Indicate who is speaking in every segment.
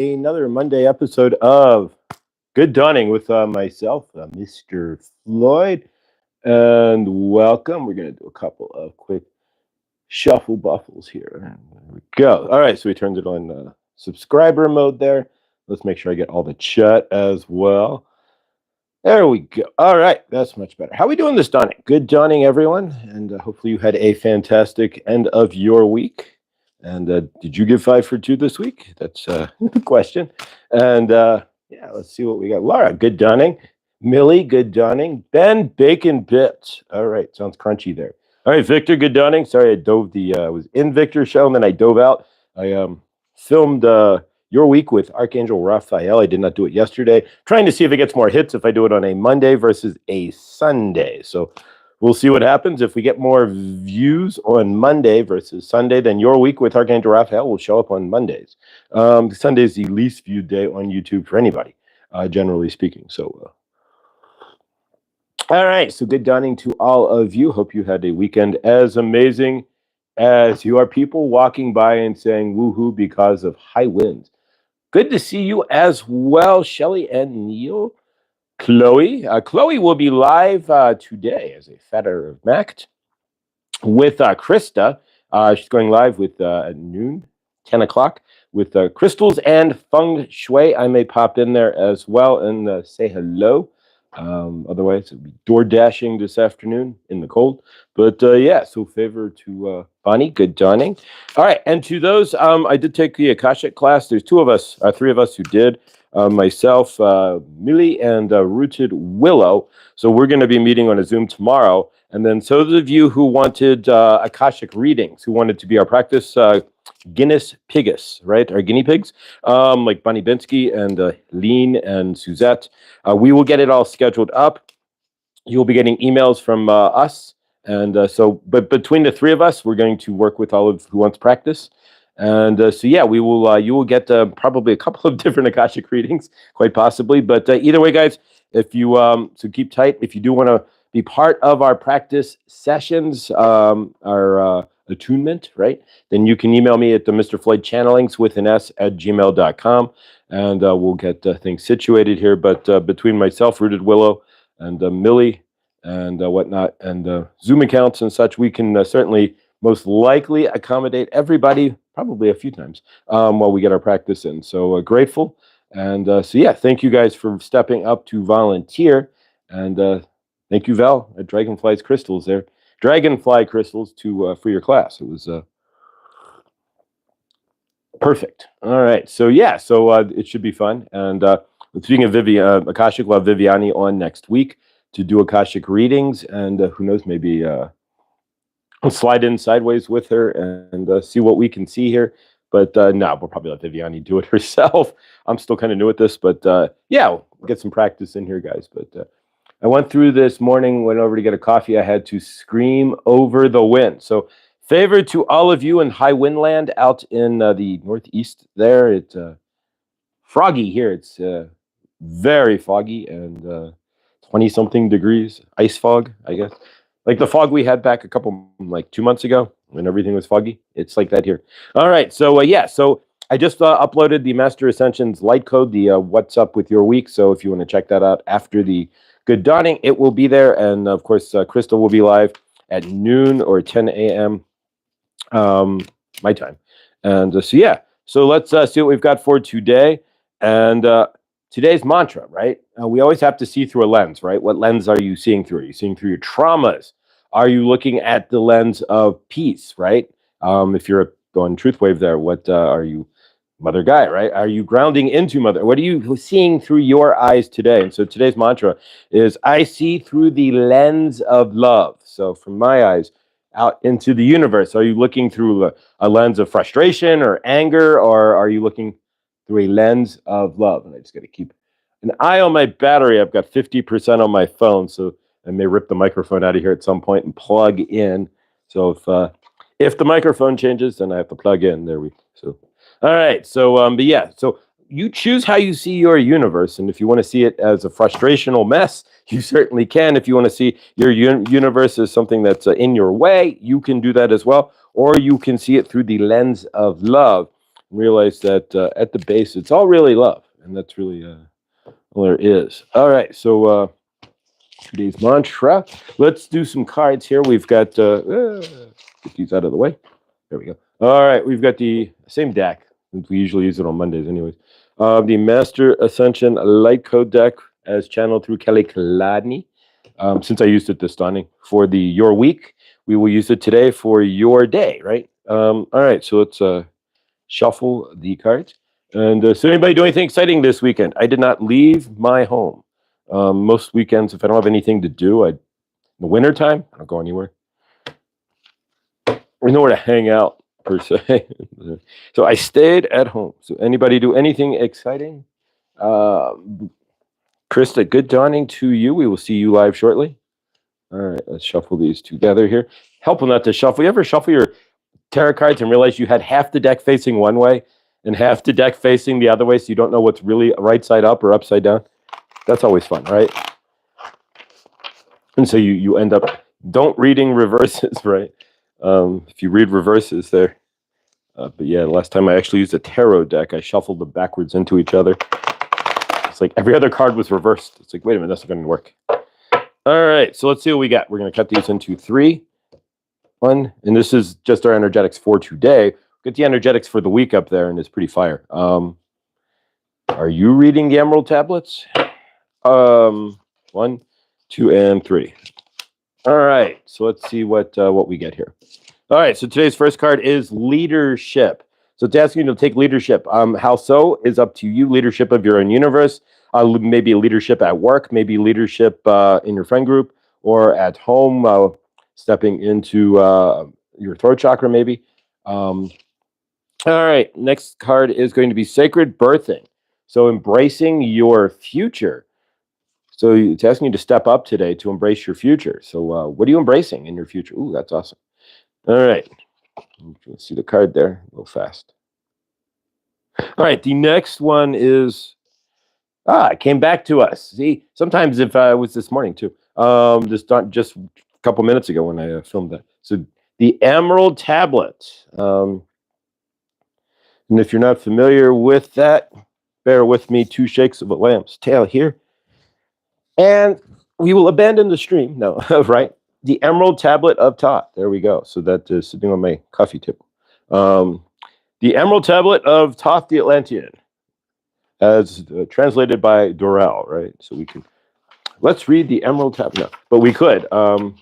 Speaker 1: Another Monday episode of Good Dawning with myself, Mr. Floyd, and welcome. We're going to do a couple of quick shuffle buffles here. There we go. All right, so we turned it on subscriber mode there. Let's make sure I get all the chat as well. There we go. All right, that's much better. How are we doing this dawning? Good dawning, everyone, and hopefully you had a fantastic end of your week. And did you give 5 for 2 this week? That's the question. And yeah, let's see what we got. Laura, good dawning. Millie, good dawning. Ben, bacon bits. All right, sounds crunchy there. All right, Victor, good dawning. Sorry, I dove I was in Victor's show and then I dove out. I filmed your week with Archangel Raphael. I did not do it yesterday. Trying to see if it gets more hits if I do it on a Monday versus a Sunday. So we'll see what happens. If we get more views on Monday versus Sunday, then your week with Archangel Raphael will show up on Mondays. Sunday is the least viewed day on YouTube for anybody, generally speaking. So, all right. So good dawning to all of you. Hope you had a weekend as amazing as you are. People walking by and saying woohoo because of high winds. Good to see you as well, Shelly and Neil. Chloe. Chloe will be live today as a Fetter of Macht with Krista. She's going live with at noon, 10 o'clock, with crystals and feng shui. I may pop in there as well and say hello. Otherwise, it'll be door dashing this afternoon in the cold. But yeah, so favor to Bonnie. Good dawning. All right, and to those, I did take the Akashic class. There's three of us who did. Myself, Millie, and Rooted Willow. So we're going to be meeting on a Zoom tomorrow. And then so those of you who wanted Akashic readings, who wanted to be our practice Guinness Pigus, right? Our guinea pigs, like Bonnie Binsky and Lean and Suzette. We will get it all scheduled up. You'll be getting emails from us. And but between the three of us, we're going to work with all of who wants practice. And so, yeah, we will. You will get probably a couple of different Akashic readings, quite possibly. But either way, guys, if you so keep tight. If you do want to be part of our practice sessions, our attunement, right? Then you can email me at the Mr. Floyd Channelings with an S at gmail.com, and we'll get things situated here. But between myself, Rooted Willow, and Millie, and whatnot, and Zoom accounts and such, we can certainly most likely accommodate everybody probably a few times while we get our practice in. So grateful. And so, yeah, thank you guys for stepping up to volunteer. And thank you, Val, at Dragonfly's Crystals there. Dragonfly Crystals for your class. It was perfect. All right. So, yeah, so it should be fun. And speaking of Akashic, we'll have Viviani on next week to do Akashic readings. And who knows, maybe I'll slide in sideways with her and see what we can see here. But no, we'll probably let Viviani do it herself. I'm still kind of new at this, but yeah, we'll get some practice in here, guys. But I went through this morning, went over to get a coffee. I had to scream over the wind. So favor to all of you in high wind land out in the northeast there. It's froggy here. It's very foggy and 20-something degrees. Ice fog, I guess. Like the fog we had back 2 months ago when everything was foggy. It's like that here. All right. So, yeah. So I just uploaded the Master Ascensions light code, the What's Up With Your Week. So if you want to check that out after the Good Dawning, it will be there. And, of course, Crystal will be live at noon or 10 a.m. My time. And so, yeah. So let's see what we've got for today. And today's mantra, right? We always have to see through a lens, right? What lens are you seeing through? Are you seeing through your traumas? Are you looking at the lens of peace, right? If you're going truth wave there, what are you, Mother Guy, right? Are you grounding into Mother? What are you seeing through your eyes today? And so today's mantra is, I see through the lens of love. So from my eyes out into the universe, are you looking through a lens of frustration or anger, or are you looking through a lens of love? And I just got to keep an eye on my battery. I've got 50% on my phone, so I may rip the microphone out of here at some point and plug in. So if the microphone changes, then I have to plug in. There we go. So all right. So but yeah. So you choose how you see your universe, and if you want to see it as a frustrational mess, you certainly can. If you want to see your universe as something that's in your way, you can do that as well. Or you can see it through the lens of love. realize that at the base, it's all really love, and that's really all there is. All right, so today's mantra. Let's do some cards here. We've got get these out of the way. There we go. All right, we've got the same deck. We usually use it on Mondays, anyways. The Master Ascension Light Code deck as channeled through Kelly Kladny. Since I used it this dawning for the your week, we will use it today for your day, right? All right, so let's shuffle the cards. And so anybody do anything exciting this weekend? I did not leave my home. Most weekends, if I don't have anything to do, in the wintertime, I don't go anywhere. There's nowhere to hang out, per se. So I stayed at home. So anybody do anything exciting? Krista, good dawning to you. We will see you live shortly. All right, let's shuffle these together here. Helpful not to shuffle. You ever shuffle your tarot cards and realize you had half the deck facing one way and half the deck facing the other way, so you don't know what's really right side up or upside down? That's always fun, right? And so you end up don't reading reverses, right? If you read reverses there. But yeah, last time I actually used a tarot deck, I shuffled them backwards into each other. It's like every other card was reversed. It's like, wait a minute, that's not going to work. All right, so let's see what we got. We're going to cut these into 3, 1, and this is just our energetics for today. Get the energetics for the week up there, and it's pretty fire. Are you reading the Emerald Tablets? 1, 2, and 3. All right, so let's see what we get here. All right, so today's first card is leadership. So it's asking you to take leadership. How so is up to you. Leadership of your own universe, maybe leadership at work, maybe leadership in your friend group or at home, stepping into your throat chakra, maybe. All right, next card is going to be sacred birthing. So embracing your future. So it's asking you to step up today to embrace your future. So what are you embracing in your future? Ooh, that's awesome. All right. Let's see the card there. A little fast. All right. The next one is, it came back to us. See, sometimes if it was this morning too, just a couple minutes ago when I filmed that. So the Emerald Tablet. And if you're not familiar with that, bear with me. 2 shakes of a lamb's tail here. And we will abandon the stream. No, right? The Emerald Tablet of Thoth. There we go. So that is sitting on my coffee table. The Emerald Tablet of Thoth the Atlantean, as translated by Dorel, right? So let's read the Emerald Tablet. No, but we could. The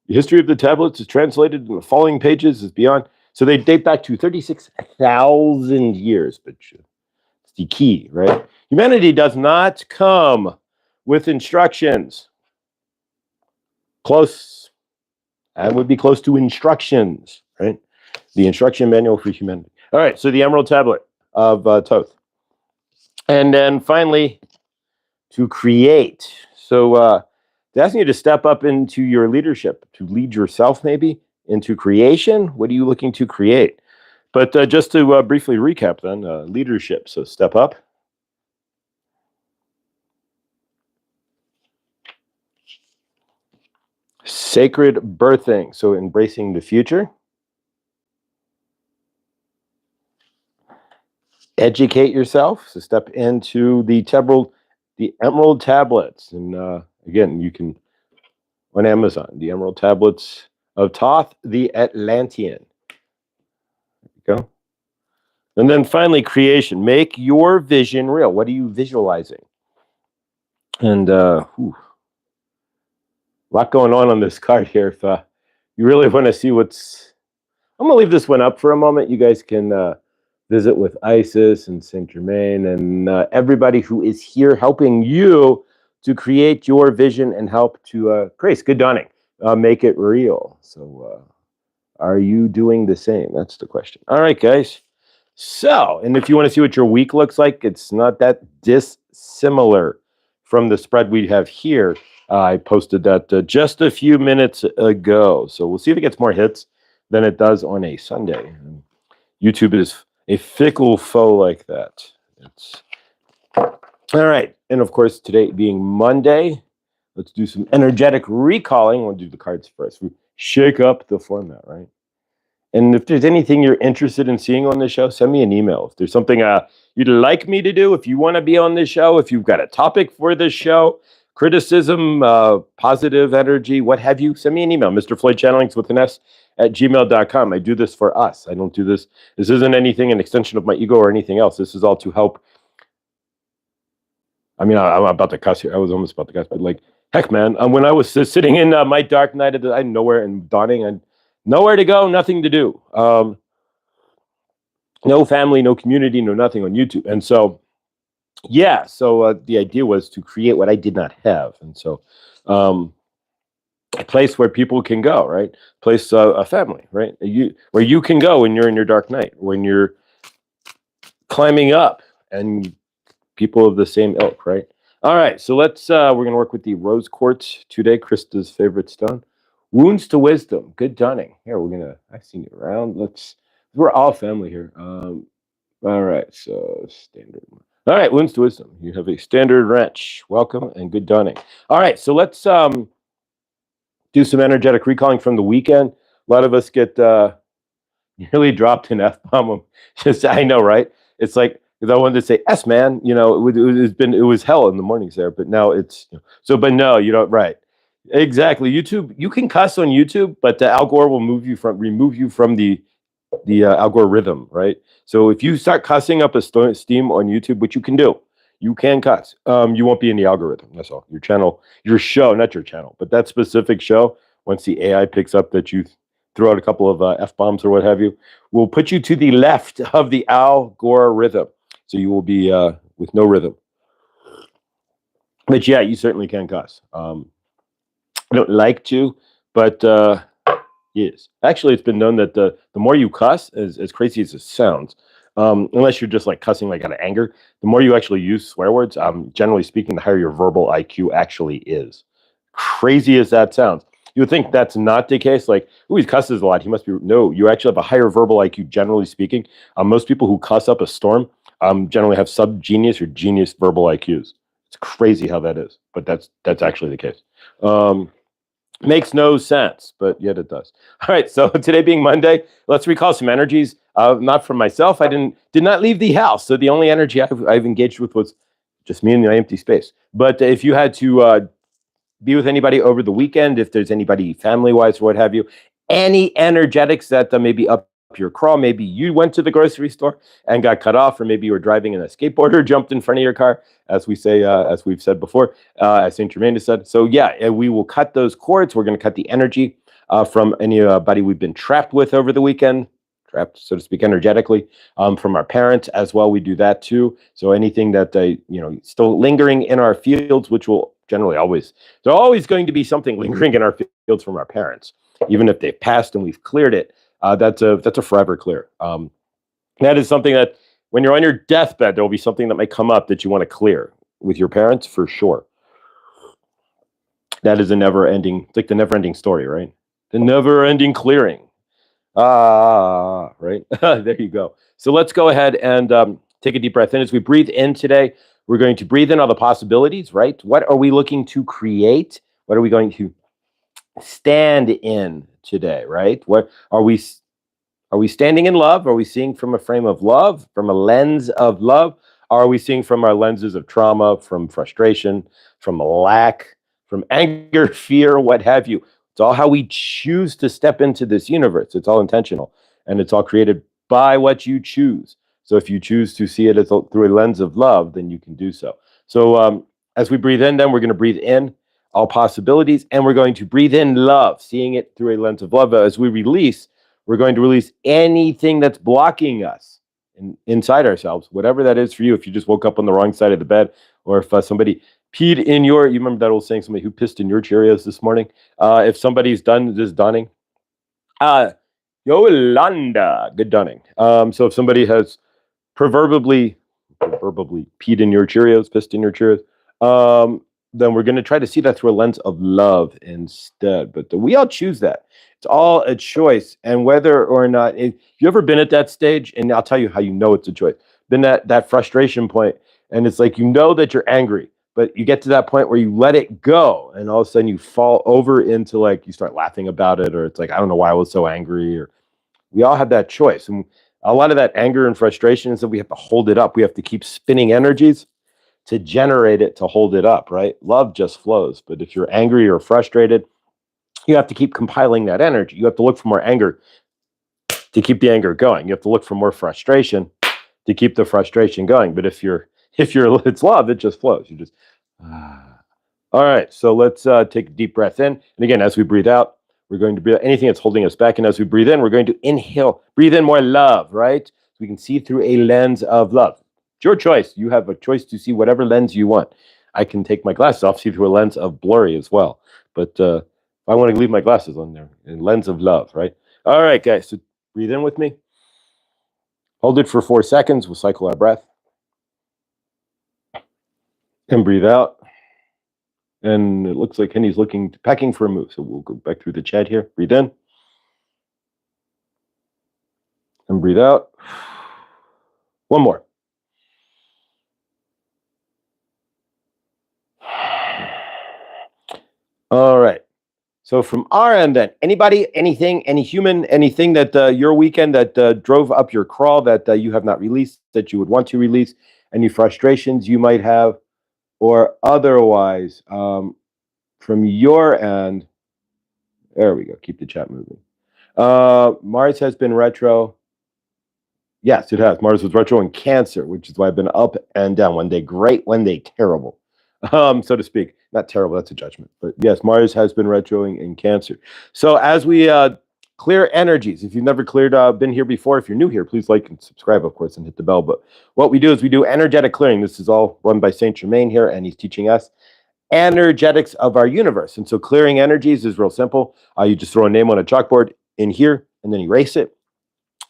Speaker 1: history of the tablets is translated in the following pages is beyond. So they date back to 36,000 years, but it's the key, right? Humanity does not come with instructions. Close, and would be close to instructions, right? The instruction manual for humanity. All right, so the Emerald Tablet of Thoth. And then finally, to create. So it's asking you to step up into your leadership, to lead yourself maybe into creation. What are you looking to create? But just to briefly recap then, leadership. So step up. Sacred birthing, so embracing the future. Educate yourself, so step into the Emerald Tablets. And again, you can, on Amazon, the Emerald Tablets of Thoth the Atlantean. There you go. And then finally, creation. Make your vision real. What are you visualizing? And a lot going on this card here. If you really want to see I'm going to leave this one up for a moment. You guys can visit with Isis and Saint Germain and everybody who is here helping you to create your vision and help to, Grace, good dawning, make it real. So are you doing the same? That's the question. All right, guys. So, and if you want to see what your week looks like, it's not that dissimilar from the spread we have here. I posted that just a few minutes ago. So we'll see if it gets more hits than it does on a Sunday. YouTube is a fickle foe like that. All right. And of course, today being Monday, let's do some energetic recalling. We'll do the cards first. We shake up the format, right? And if there's anything you're interested in seeing on this show, send me an email. If there's something you'd like me to do, if you want to be on this show, if you've got a topic for this show, criticism, positive energy, what have you, send me an email, Mr. Floyd Channelings with an S at gmail.com. I do this for us. I don't do this. This isn't anything, an extension of my ego or anything else. This is all to help. I mean, I'm about to cuss here. I was almost about to cuss, but like, heck, man, when I was sitting in my dark night, I had nowhere and dawning, and nowhere to go, nothing to do. No family, no community, no nothing on YouTube. And so, yeah, so the idea was to create what I did not have. And so, a place where people can go, right? Place, a family, right? Where you can go when you're in your dark night, when you're climbing up, and people of the same ilk, right? All right, so let's, we're going to work with the rose quartz today, Krista's favorite stone. Wounds to wisdom, good dunning. Here, I've seen you around. We're all family here. All right, so standard. All right, wounds to wisdom. You have a standard wrench. Welcome and good dunning. All right, so let's do some energetic recalling from the weekend. A lot of us get nearly dropped an F-bomb. Just, I know, right? It's like, because I wanted to say S, man. You know, it was hell in the mornings there, but now it's but no, you don't. Right, exactly. YouTube, you can cuss on YouTube, but the Al Gore will remove you from the algorithm, right? So if you start cussing up a steam on YouTube, which you can do, you can cuss. You won't be in the algorithm. That's all. Your channel, your show, not your channel, but that specific show. Once the AI picks up that you throw out a couple of F-bombs or what have you, will put you to the left of the Al Gore rhythm. So you will be with no rhythm. But yeah, you certainly can cuss. I don't like to, but yes. Actually, it's been known that the more you cuss, as crazy as it sounds, unless you're just like cussing like out of anger, the more you actually use swear words, generally speaking, the higher your verbal IQ actually is. Crazy as that sounds. You would think that's not the case. Like, ooh, he cusses a lot. He must be. No, you actually have a higher verbal IQ, generally speaking. Most people who cuss up a storm generally have sub-genius or genius verbal IQs. It's crazy how that is, but that's actually the case. Makes no sense, but yet it does. All right, so today being Monday, let's recall some energies. Not from myself. I did not leave the house, so the only energy I've engaged with was just me in my empty space. But if you had to be with anybody over the weekend, if there's anybody family-wise or what have you, any energetics that may be up your crawl, maybe you went to the grocery store and got cut off, or maybe you were driving and a skateboarder jumped in front of your car, as we say, as we've said before, as Saint Germain has said. So yeah, we will cut those cords. We're going to cut the energy from anybody we've been trapped with over the weekend, trapped, so to speak, energetically, from our parents as well. We do that too. So anything that still lingering in our fields, which will generally always, there's always going to be something lingering in our fields from our parents, even if they've passed and we've cleared it. That's a forever clear. That is something that when you're on your deathbed, there will be something that might come up that you want to clear with your parents for sure. That is a never-ending, it's like the never-ending story, right? The never-ending clearing. Right? There you go. So let's go ahead and take a deep breath in. As we breathe in today, we're going to breathe in all the possibilities, right? What are we looking to create? What are we going to stand in today, right? What are we standing in love? Are we seeing from a frame of love, from a lens of love? Or are we seeing from our lenses of trauma, from frustration, from lack, from anger, fear, what have you? It's all how we choose to step into this universe. It's all intentional, and it's all created by what you choose. So if you choose to see it through a lens of love, then you can do so. So as we breathe in, then we're going to breathe in all possibilities, and we're going to breathe in love, seeing it through a lens of love. As we release, we're going to release anything that's blocking us inside ourselves, whatever that is for you. If you just woke up on the wrong side of the bed, or if somebody peed in you remember that old saying, somebody who pissed in your Cheerios this morning. If somebody's done this dunning, Yolanda, good dunning. So if somebody has proverbially peed in your Cheerios, pissed in your Cheerios, then we're going to try to see that through a lens of love instead. But we all choose that. It's all a choice. And whether or not, if you ever been at that stage, and I'll tell you how you know it's a choice, been that frustration point, and it's like, you know that you're angry, but you get to that point where you let it go, and all of a sudden you fall over into, like, you start laughing about it, or it's like, I don't know why I was so angry, or We all have that choice. And a lot of that anger and frustration is that we have to hold it up. We have to keep spinning energies to generate it, to hold it up, right? Love just flows. But if you're angry or frustrated, you have to keep compiling that energy. You have to look for more anger to keep the anger going. You have to look for more frustration to keep the frustration going. But if you're it's love, it just flows. You just all right. So let's take a deep breath in. And again, as we breathe out, we're going to breathe anything that's holding us back. And as we breathe in, we're going to inhale, breathe in more love, right? So we can see through a lens of love. It's your choice. You have a choice to see whatever lens you want. I can take my glasses off, see through a lens of blurry as well. But I want to leave my glasses on there, a lens of love, right? All right, guys. So breathe in with me. Hold it for 4 seconds. We'll cycle our breath. And breathe out. And it looks like Henny's packing for a move. So we'll go back through the chat here. Breathe in. And breathe out. One more. All right. So from our end then, anybody, anything, any human, anything that your weekend that drove up your crawl that you have not released, that you would want to release, any frustrations you might have, or otherwise, from your end, there we go. Keep the chat moving. Mars has been retro. Yes, it has. Mars was retro in Cancer, which is why I've been up and down. One day great, one day terrible, so to speak. Not terrible, that's a judgment. But yes, Mars has been retroing in Cancer. So as we clear energies, if you've never been here before, if you're new here, please like and subscribe, of course, and hit the bell. But what we do is we do energetic clearing. This is all run by Saint Germain here, and he's teaching us energetics of our universe. And so clearing energies is real simple. You just throw a name on a chalkboard in here and then erase it.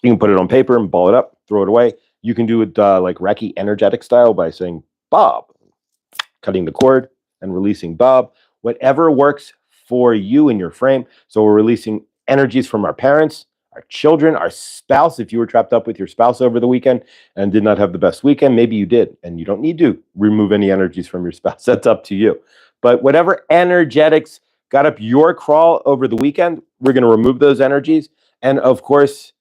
Speaker 1: You can put it on paper and ball it up, throw it away. You can do it like Reiki energetic style by saying Bob, cutting the cord and releasing Bob, whatever works for you in your frame. So we're releasing energies from our parents, our children, our spouse. If you were trapped up with your spouse over the weekend and did not have the best weekend, maybe you did, and you don't need to remove any energies from your spouse. That's up to you. But whatever energetics got up your crawl over the weekend, we're going to remove those energies. And of course,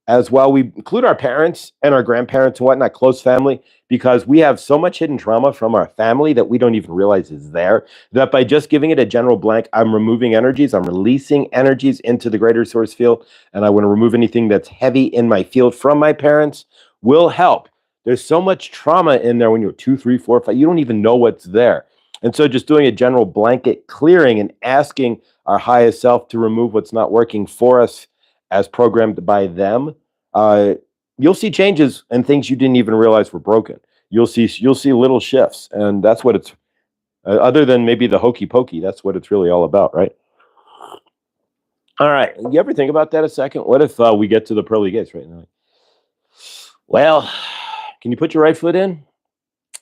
Speaker 1: as well, we include our parents and our grandparents and whatnot, close family, because we have so much hidden trauma from our family that we don't even realize is there, that by just giving it a general blank, I'm removing energies, I'm releasing energies into the greater source field, and I want to remove anything that's heavy in my field from my parents will help. There's so much trauma in there when you're 2, 3, 4, 5, you don't even know what's there. And so just doing a general blanket clearing and asking our highest self to remove what's not working for us as programmed by them, you'll see changes and things you didn't even realize were broken. You'll see little shifts, and that's what it's. Other than maybe the hokey pokey, that's what it's really all about, right? All right. You ever think about that a second? What if we get to the pearly gates right now? Well, can you put your right foot in?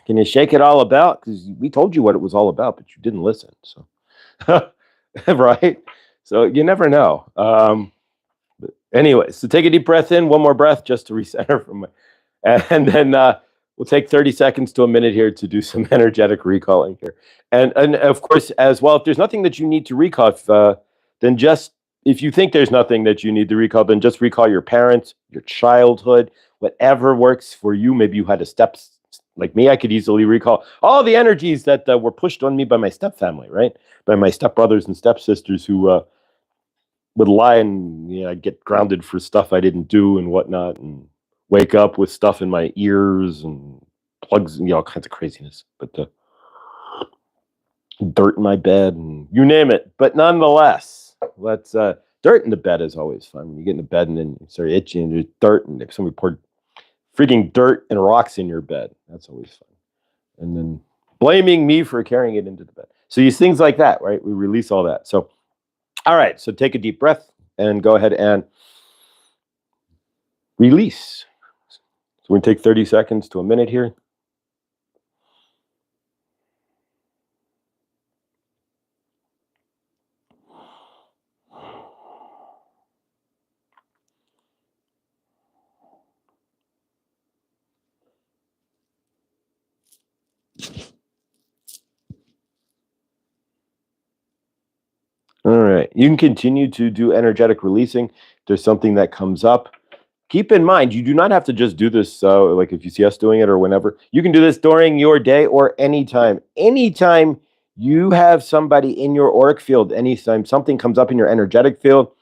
Speaker 1: Can you shake it all about? Because we told you what it was all about, but you didn't listen. So, right? So you never know. Anyway, so take a deep breath in, one more breath just to recenter from my, and then we'll take 30 seconds to a minute here to do some energetic recalling here. And of course, as well, if there's nothing that you need to recall, then just, if you think there's nothing that you need to recall, then just recall your parents, your childhood, whatever works for you. Maybe you had a step, like me, I could easily recall all the energies that were pushed on me by my stepfamily, right? By my stepbrothers and stepsisters who would lie and I'd get grounded for stuff I didn't do and whatnot, and wake up with stuff in my ears and plugs and all kinds of craziness. But dirt in my bed and you name it. But nonetheless, let's dirt in the bed is always fun. When you get in the bed and then you start itching and there's dirt, and if somebody poured freaking dirt and rocks in your bed, that's always fun. And then blaming me for carrying it into the bed. So these things like that, right? We release all that. So all right, so take a deep breath and go ahead and release. So we're going to take 30 seconds to a minute here. All right. You can continue to do energetic releasing. There's something that comes up. Keep in mind, you do not have to just do this, like if you see us doing it or whenever. You can do this during your day or anytime. Anytime you have somebody in your auric field, anytime something comes up in your energetic field,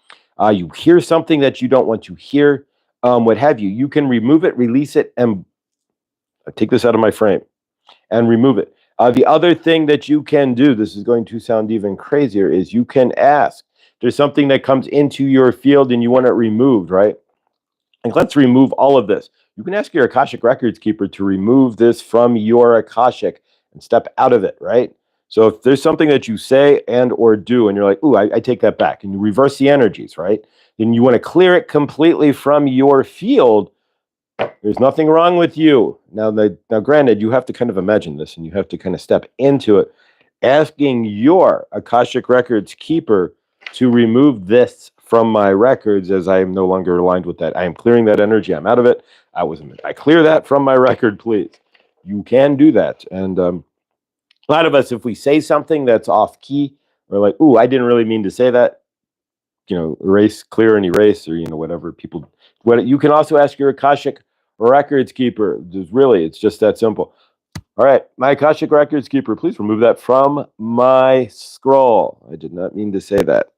Speaker 1: you hear something that you don't want to hear, what have you, you can remove it, release it, and take this out of my frame and remove it. The other thing that you can do, this is going to sound even crazier, is you can ask. There's something that comes into your field and you want it removed, right? And let's remove all of this. You can ask your Akashic Records keeper to remove this from your Akashic and step out of it, right? So if there's something that you say and or do, and you're like, ooh, I take that back, and you reverse the energies, right? Then you want to clear it completely from your field. There's nothing wrong with you. Now, granted, you have to kind of imagine this, and you have to kind of step into it, asking your Akashic Records keeper to remove this from my records, as I am no longer aligned with that. I am clearing that energy. I'm out of it. I clear that from my record, please. You can do that. And a lot of us, if we say something that's off key, we're like, ooh, I didn't really mean to say that. Erase, clear, and erase, or whatever people. What you can also ask your Akashic Records keeper. It's just that simple. All right, my Akashic Records keeper, please remove that from my scroll. I did not mean to say that.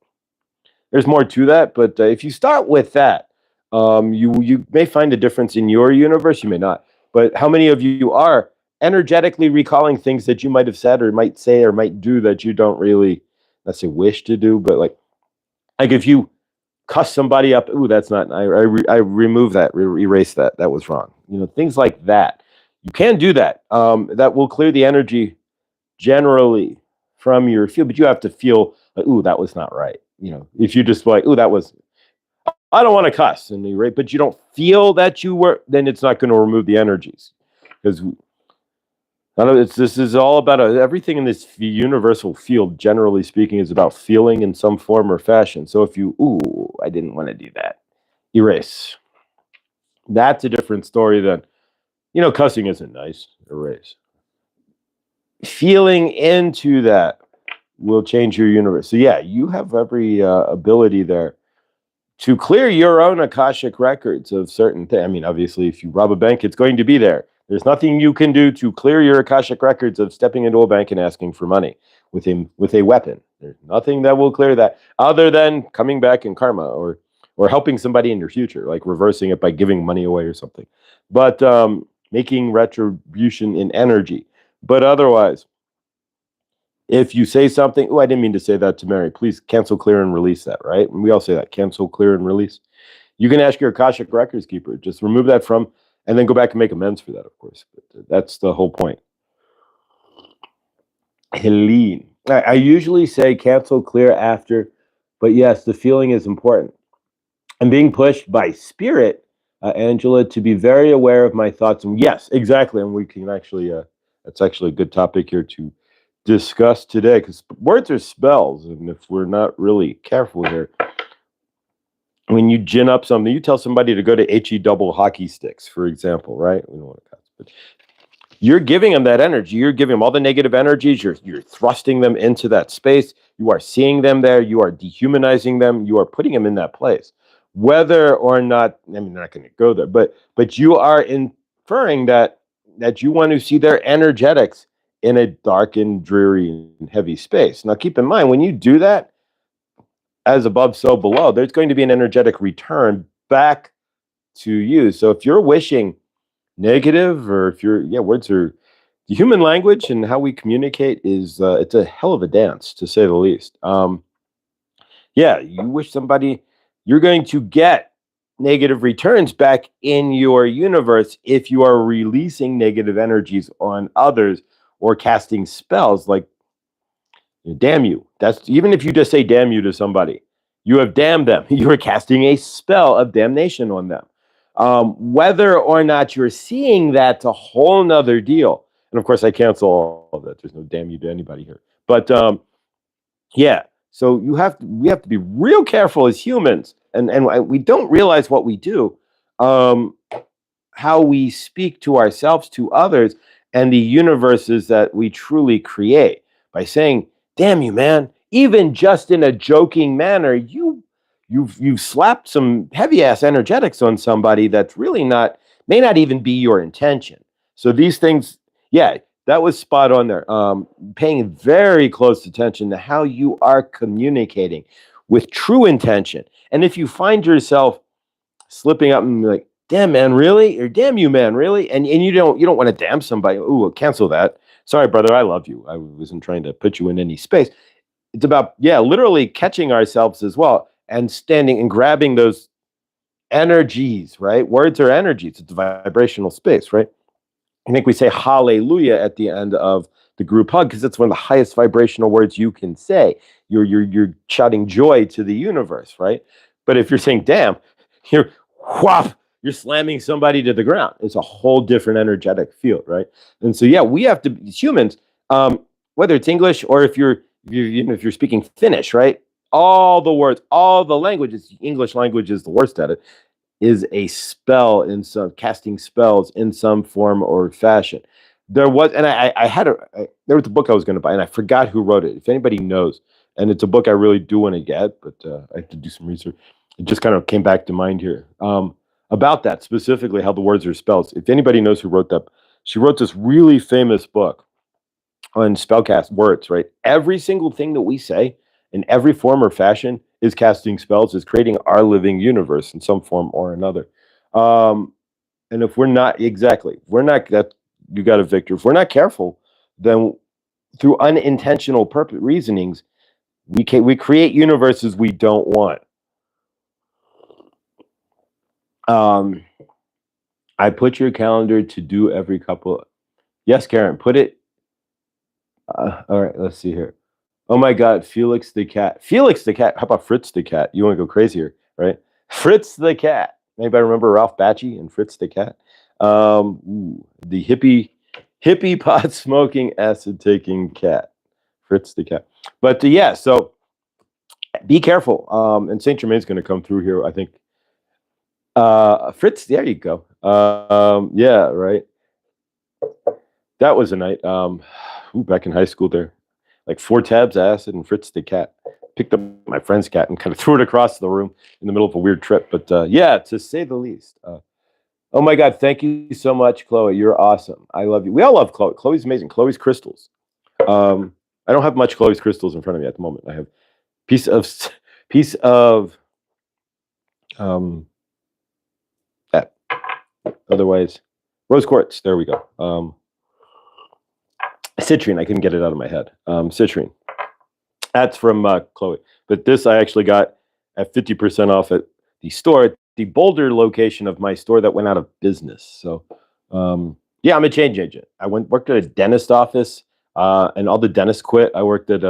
Speaker 1: There's more to that, but if you start with that, you may find a difference in your universe. You may not. But how many of you are energetically recalling things that you might have said or might say or might do that you don't really, let's say, wish to do? But like if you cuss somebody up, ooh, that's not. I remove that, erase that. That was wrong. Things like that. You can do that. That will clear the energy generally from your field, but you have to feel like, ooh, that was not right. If you just like, ooh, that was, I don't want to cuss, and right, but you don't feel that you were, then it's not going to remove the energies, because this is all about everything in this universal field. Generally speaking, is about feeling in some form or fashion. So if you, ooh, I didn't want to do that, erase. That's a different story than, cussing isn't nice. Erase. Feeling into that will change your universe. So yeah, you have every ability there to clear your own Akashic records of certain things. I mean, obviously, if you rob a bank, it's going to be there. There's nothing you can do to clear your Akashic records of stepping into a bank and asking for money with a weapon. There's nothing that will clear that other than coming back in karma or helping somebody in your future, like reversing it by giving money away or something. But making retribution in energy. But otherwise, if you say something, oh, I didn't mean to say that to Mary, please cancel, clear, and release that, right? And we all say that, cancel, clear, and release. You can ask your Akashic Records keeper, just remove that from, and then go back and make amends for that, of course. But that's the whole point. Helene. I usually say cancel, clear after, but yes, the feeling is important. I'm being pushed by spirit, Angela, to be very aware of my thoughts. And yes, exactly. And we can actually, that's actually a good topic here to discuss today, because words are spells, and if we're not really careful here, when you gin up something, you tell somebody to go to HE double hockey sticks, for example, right? We don't want to cuss, but you're giving them that energy. You're giving them all the negative energies. You're thrusting them into that space. You are seeing them there. You are dehumanizing them. You are putting them in that place. Whether or not, I mean, they're not going to go there, but you are inferring that you want to see their energetics in a dark and dreary and heavy space. Now, keep in mind, when you do that, as above, so below, there's going to be an energetic return back to you. So if you're wishing negative, or if words are, the human language and how we communicate is, it's a hell of a dance, to say the least. You wish somebody, you're going to get negative returns back in your universe if you are releasing negative energies on others or casting spells like, damn you. That's, even if you just say damn you to somebody, you have damned them. You're casting a spell of damnation on them. Whether or not you're seeing that's a whole nother deal. And of course, I cancel all of that. There's no damn you to anybody here. But so we have to be real careful as humans, and we don't realize what we do, how we speak to ourselves, to others, and the universes that we truly create by saying, damn you, man, even just in a joking manner, you've slapped some heavy ass energetics on somebody that's really not, may not even be your intention. So these things, yeah, that was spot on there. Paying very close attention to how you are communicating with true intention. And if you find yourself slipping up and be like, damn man, really? Or damn you, man, really? And you don't want to damn somebody. Ooh, cancel that. Sorry, brother, I love you. I wasn't trying to put you in any space. It's about, yeah, literally catching ourselves as well and standing and grabbing those energies, right? Words are energies. It's a vibrational space, right? I think we say hallelujah at the end of the group hug because it's one of the highest vibrational words you can say. You're shouting joy to the universe, right? But if you're saying damn, you're whop, you're slamming somebody to the ground. It's a whole different energetic field, right? And so yeah, we have to, as humans, whether it's English or if you're speaking Finnish, right? All the words, all the languages, English language is the worst at it, is a spell in some, casting spells in some form or fashion. There was, and I had there was a book I was going to buy, and I forgot who wrote it. If anybody knows, and it's a book I really do want to get, but I have to do some research. It just kind of came back to mind here about that specifically, how the words are spells. If anybody knows who wrote that, she wrote this really famous book on spellcast words. Right, every single thing that we say in every form or fashion is casting spells, is creating our living universe in some form or another. Um, and if we're not, exactly, we're not, that you got a victor. If we're not careful, then through unintentional reasonings, we create universes we don't want. Um, I put your calendar to do every couple. Yes, Karen, put it. All right, let's see here. Oh my God, Felix the cat. Felix the cat. How about Fritz the cat? You want to go crazier, right? Fritz the cat. Anybody remember Ralph Bakshi and Fritz the cat? The hippie pot smoking, acid taking cat, Fritz the cat. But yeah, so be careful. And Saint Germain's going to come through here, I think. Fritz, there you go. Yeah, right. That was a night. Back in high school there. Like 4 tabs of acid and Fritz the cat. Picked up my friend's cat and kind of threw it across the room in the middle of a weird trip. But yeah, to say the least. Oh my God, thank you so much, Chloe. You're awesome. I love you. We all love Chloe. Chloe's amazing. Chloe's crystals. I don't have much Chloe's crystals in front of me at the moment. I have piece of that. Otherwise, rose quartz. There we go. Citrine. I couldn't get it out of my head. Citrine. That's from Chloe. But this I actually got at 50% off at the store, at the Boulder location of my store that went out of business. So, yeah, I'm a change agent. I worked at a dentist office, and all the dentists quit. I worked at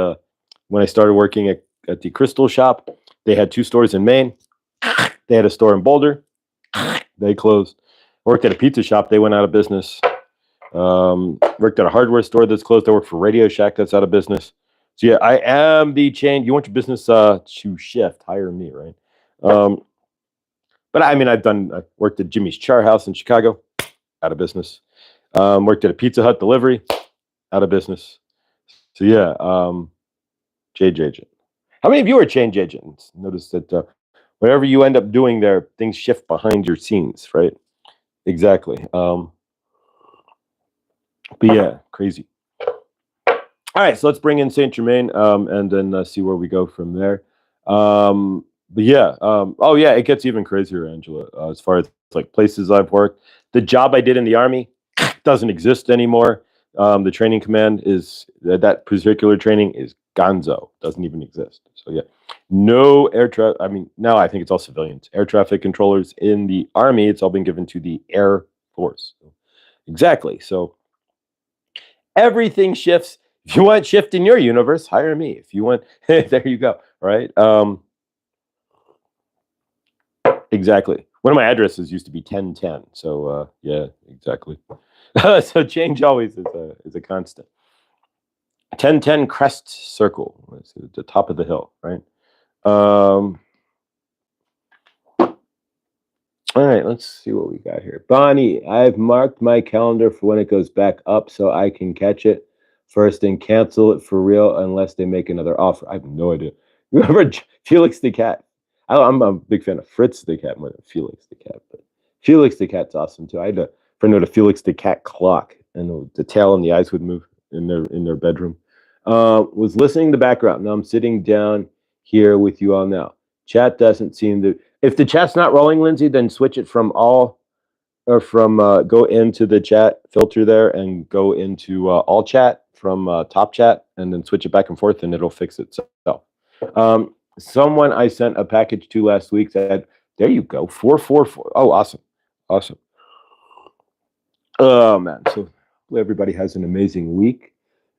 Speaker 1: when I started working at the Crystal Shop. They had 2 stores in Maine. They had a store in Boulder. They closed. I worked at a pizza shop. They went out of business. Worked at a hardware store that's closed. I worked for Radio Shack that's out of business. So yeah, I am the change. You want your business to shift? Hire me, right? But I mean, I worked at Jimmy's Char House in Chicago, out of business. Worked at a Pizza Hut delivery, out of business. So yeah, change agent. How many of you are change agents? Notice that whatever you end up doing there, things shift behind your scenes, right? Exactly. But yeah, crazy. All right, so let's bring in Saint Germain and then see where we go from there. But yeah, oh yeah, it gets even crazier, Angela. As far as like places I've worked, the job I did in the Army doesn't exist anymore. The training command is that particular training is Gonzo, doesn't even exist. So yeah, no air traffic. I mean, now I think it's all civilians. Air traffic controllers in the Army. It's all been given to the Air Force. Exactly. So everything shifts. If you want shift in your universe, hire me. If you want, there you go. Right. Exactly. One of my addresses used to be 1010. So yeah, exactly. So change always is a constant. 1010 Crest Circle. It's at the top of the hill, right? All right, let's see what we got here. Bonnie, I've marked my calendar for when it goes back up so I can catch it first and cancel it for real unless they make another offer. I have no idea. Remember Felix the cat? I'm a big fan of Fritz the cat more than Felix the cat, but Felix the cat's awesome too. I had a friend with a Felix the cat clock, and the tail and the eyes would move in their bedroom. Was listening in the background. Now I'm sitting down here with you all now. Chat doesn't seem to. If the chat's not rolling, Lindsay, then switch it from all or from go into the chat filter there and go into all chat from top chat and then switch it back and forth and it'll fix itself. Someone I sent a package to last week said, there you go, 444. Oh, awesome. Awesome. Oh, man. So everybody has an amazing week.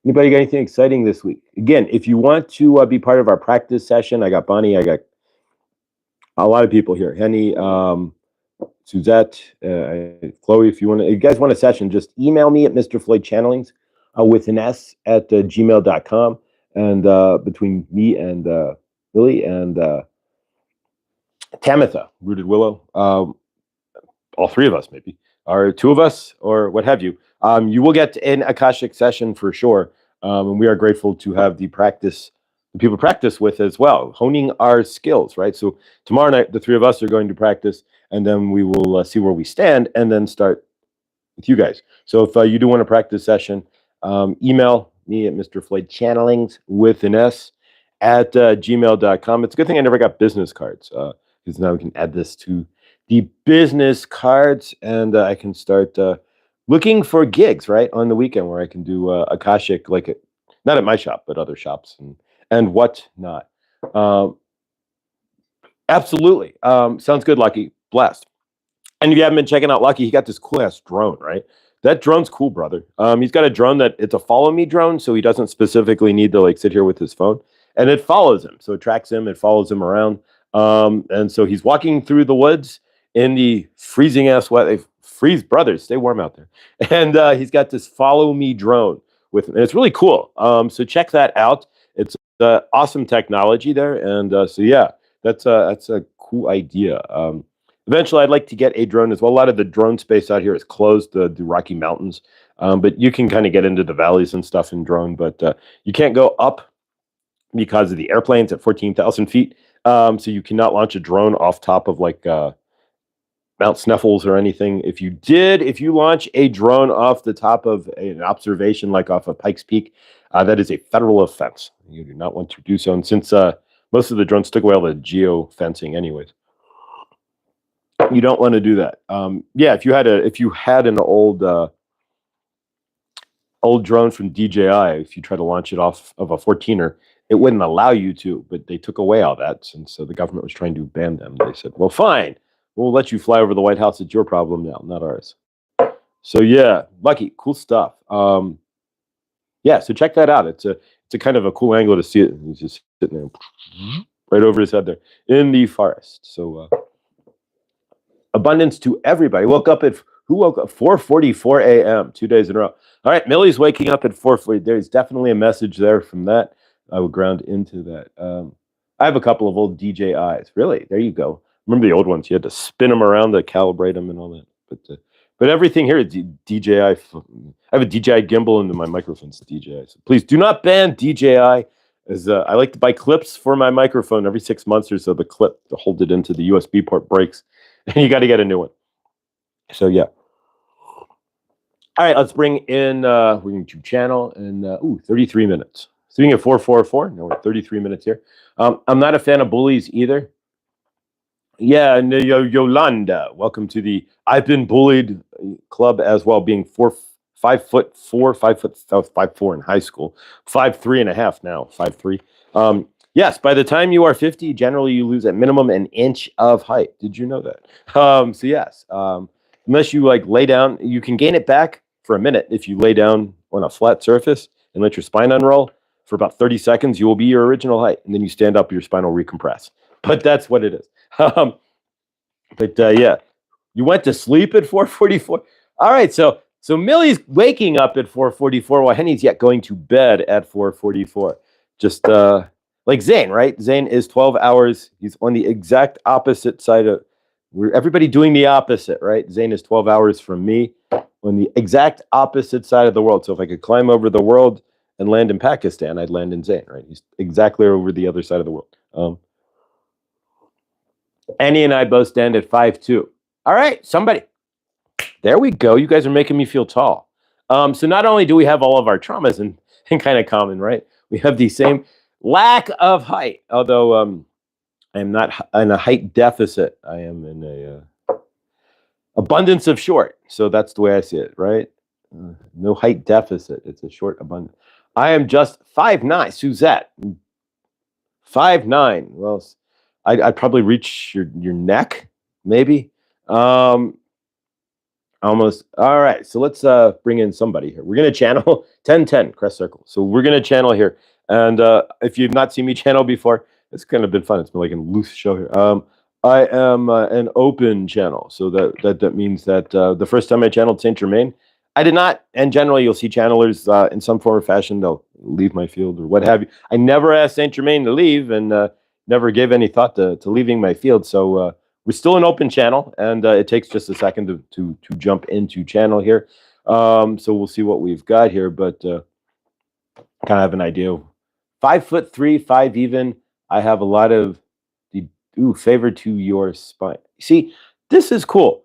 Speaker 1: Anybody got anything exciting this week? Again, if you want to be part of our practice session, I got Bonnie, I got a lot of people here. Henny, Suzette, Chloe, if you guys want a session, just email me at Mr. Floyd Channelings with an S at gmail.com. And between me and Lily and Tamitha, Rooted Willow, all three of us maybe, or two of us, or what have you, you will get an Akashic session for sure. And we are grateful to have the people practice with as well, honing our skills, right? So tomorrow night, the three of us are going to practice, and then we will see where we stand and then start with you guys. So if you do want a practice session, email me at Mr. Floyd Channelings with an S at gmail.com. It's a good thing I never got business cards because now we can add this to the business cards and I can start looking for gigs, right, on the weekend where I can do Akashic, like not at my shop, but other shops and whatnot. Absolutely. Sounds good, Lucky. Blessed. And if you haven't been checking out Lucky, he got this cool ass drone, right? That drone's cool, brother. He's got a drone it's a follow me drone, so he doesn't specifically need to like sit here with his phone. And it follows him. So it tracks him, it follows him around. And so he's walking through the woods in the freezing ass weather. Freeze, brothers, stay warm out there. And he's got this follow me drone with him. And it's really cool. So check that out. It's awesome technology there. And so yeah, that's a cool idea. Eventually, I'd like to get a drone as well. A lot of the drone space out here is closed, the Rocky Mountains, but you can kind of get into the valleys and stuff in drone, but you can't go up because of the airplanes at 14,000 feet. So you cannot launch a drone off top of like Mount Sneffels or anything. If you launch a drone off the top of an observation, like off of Pikes Peak, that is a federal offense. You do not want to do so. And since most of the drones took away all the geo fencing anyways, you don't want to do that. Yeah, if you had an old drone from DJI, if you try to launch it off of a 14er, it wouldn't allow you to, but they took away all that. And so the government was trying to ban them. They said, well, fine, we'll let you fly over the White House. It's your problem now, not ours. So yeah, Lucky, cool stuff. Yeah, so check that out. It's a kind of a cool angle to see it. He's just sitting there right over his head there in the forest. So abundance to everybody. Who woke up 4:44 a.m. 2 days in a row. All right, Millie's waking up at 4:40. There's definitely a message there from that. I will ground into that. I have a couple of old DJIs. Really, there you go. Remember the old ones? You had to spin them around to calibrate them and all that. But everything here is DJI. I have a DJI gimbal and my microphone's DJI. So please do not ban DJI. As I like to buy clips for my microphone every 6 months or so. The clip to hold it into the USB port breaks. And you got to get a new one. So yeah. All right, let's bring in we're going to channel and 33 minutes. Sitting at 444. No, we're 33 minutes here. I'm not a fan of bullies either. Yeah, and Yolanda, welcome to the I've Been Bullied club as well, being 5'4", 5'4" in high school, 5'3.5" now, 5'3". Yes, by the time you are 50, generally you lose at minimum an inch of height. Did you know that? So yes, unless you like lay down, you can gain it back for a minute if you lay down on a flat surface and let your spine unroll for about 30 seconds. You will be your original height, and then you stand up, your spine will recompress. But that's what it is. Yeah, you went to sleep at 4:44. All right, so Millie's waking up at 4:44 while Henny's yet going to bed at 4:44. Just like Zane, right? Zane is 12 hours. He's on the exact opposite side of. We're everybody doing the opposite, right? Zane is 12 hours from me on the exact opposite side of the world. So if I could climb over the world and land in Pakistan, I'd land in Zayn, right? He's exactly over the other side of the world. Annie and I both stand at 5'2". All right, somebody. There we go. You guys are making me feel tall. So not only do we have all of our traumas in kind of common, right? We have the same lack of height, although I am not in a height deficit. I am in a abundance of short. So that's the way I see it, right? No height deficit. It's a short abundance. I am just 5'9". Suzette, 5'9". Well, I'd probably reach your neck, maybe. Almost. All right. So let's bring in somebody here. We're going to channel 1010 Crest Circle. So we're going to channel here. And if you've not seen me channel before, it's kind of been fun. It's been like a loose show here. I am an open channel. So that means that the first time I channeled Saint Germain, I did not. And generally, you'll see channelers in some form or fashion, they'll leave my field or what have you. I never asked Saint Germain to leave and never gave any thought to leaving my field. So we're still an open channel, and it takes just a second to jump into channel here. So we'll see what we've got here, but kind of have an idea. 5'3", 5 even. I have a lot of the favor to your spine. See, this is cool.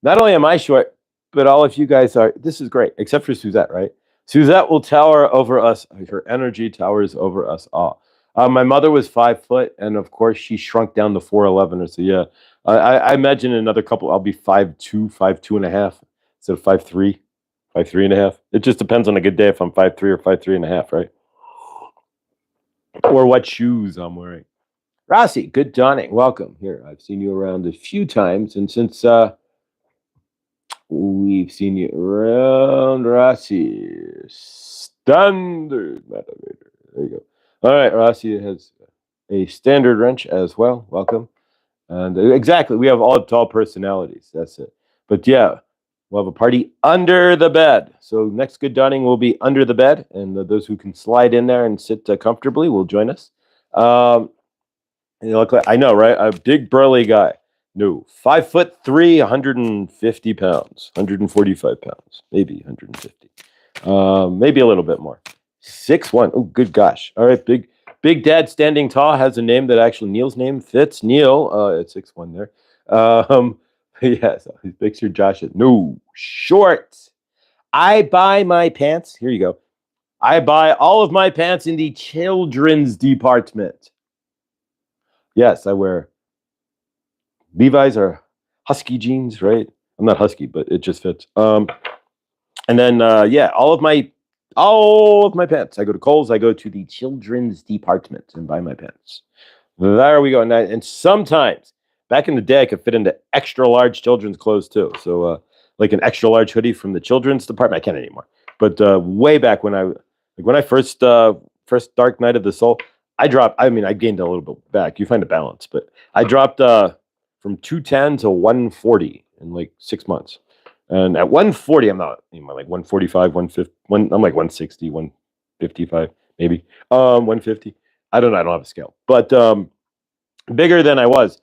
Speaker 1: Not only am I short, but all of you guys are. This is great, except for Suzette, right? Suzette will tower over us. Her energy towers over us all. My mother was 5 foot, and of course, she shrunk down to 4'11" or so. Yeah, I imagine in another couple, I'll be 5'2", 5'2" and a half instead of 5'3", 5'3" and a half. It just depends on a good day if I'm 5'3" or 5'3" and a half, right? Or what shoes I'm wearing. Rossi, good dawning. Welcome here. I've seen you around a few times, and since we've seen you around, Rossi, standard motivator. There you go. All right, Rossi has a standard wrench as well. Welcome. And exactly, we have all tall personalities. That's it. But yeah, we'll have a party under the bed. So next good dawning will be under the bed, and those who can slide in there and sit comfortably will join us. And you look like, I know, right? A big burly guy. No, 5'3", 150 pounds, 145 pounds, maybe 150, maybe a little bit more. 6'1". Oh, good gosh. All right, Big Dad standing tall has a name that actually Neil's name fits. Neil at 6'1" there. Yes, picture Josh. No, short. I buy my pants. Here you go. I buy all of my pants in the children's department. Yes, I wear Levi's or husky jeans, right? I'm not husky, but it just fits. And then yeah, all of my pants. I go to Kohl's. I go to the children's department and buy my pants. There we go. And sometimes, back in the day, I could fit into extra large children's clothes too. So like an extra large hoodie from the children's department. I can't anymore. But way back when I first Dark Night of the Soul, I gained a little bit back. You find a balance, but I dropped from 210 to 140 in like 6 months. And at 140, I'm not, like 145, 150, I'm like 160, 155, maybe. 150. I don't have a scale. But bigger than I was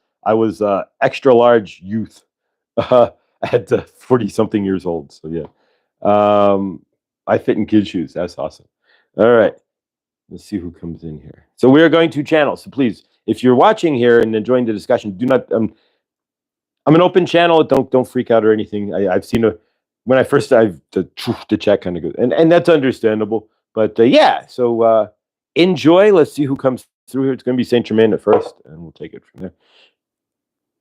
Speaker 1: extra large youth at 40-something years old. So yeah. I fit in kid shoes. That's awesome. All right. Let's see who comes in here. So we are going to channel. So please, if you're watching here and enjoying the discussion, do not. I'm an open channel. Don't freak out or anything. I've seen when I first the chat kind of goes, and that's understandable. But yeah. So enjoy. Let's see who comes through here. It's going to be Saint Germain at first, and we'll take it from there.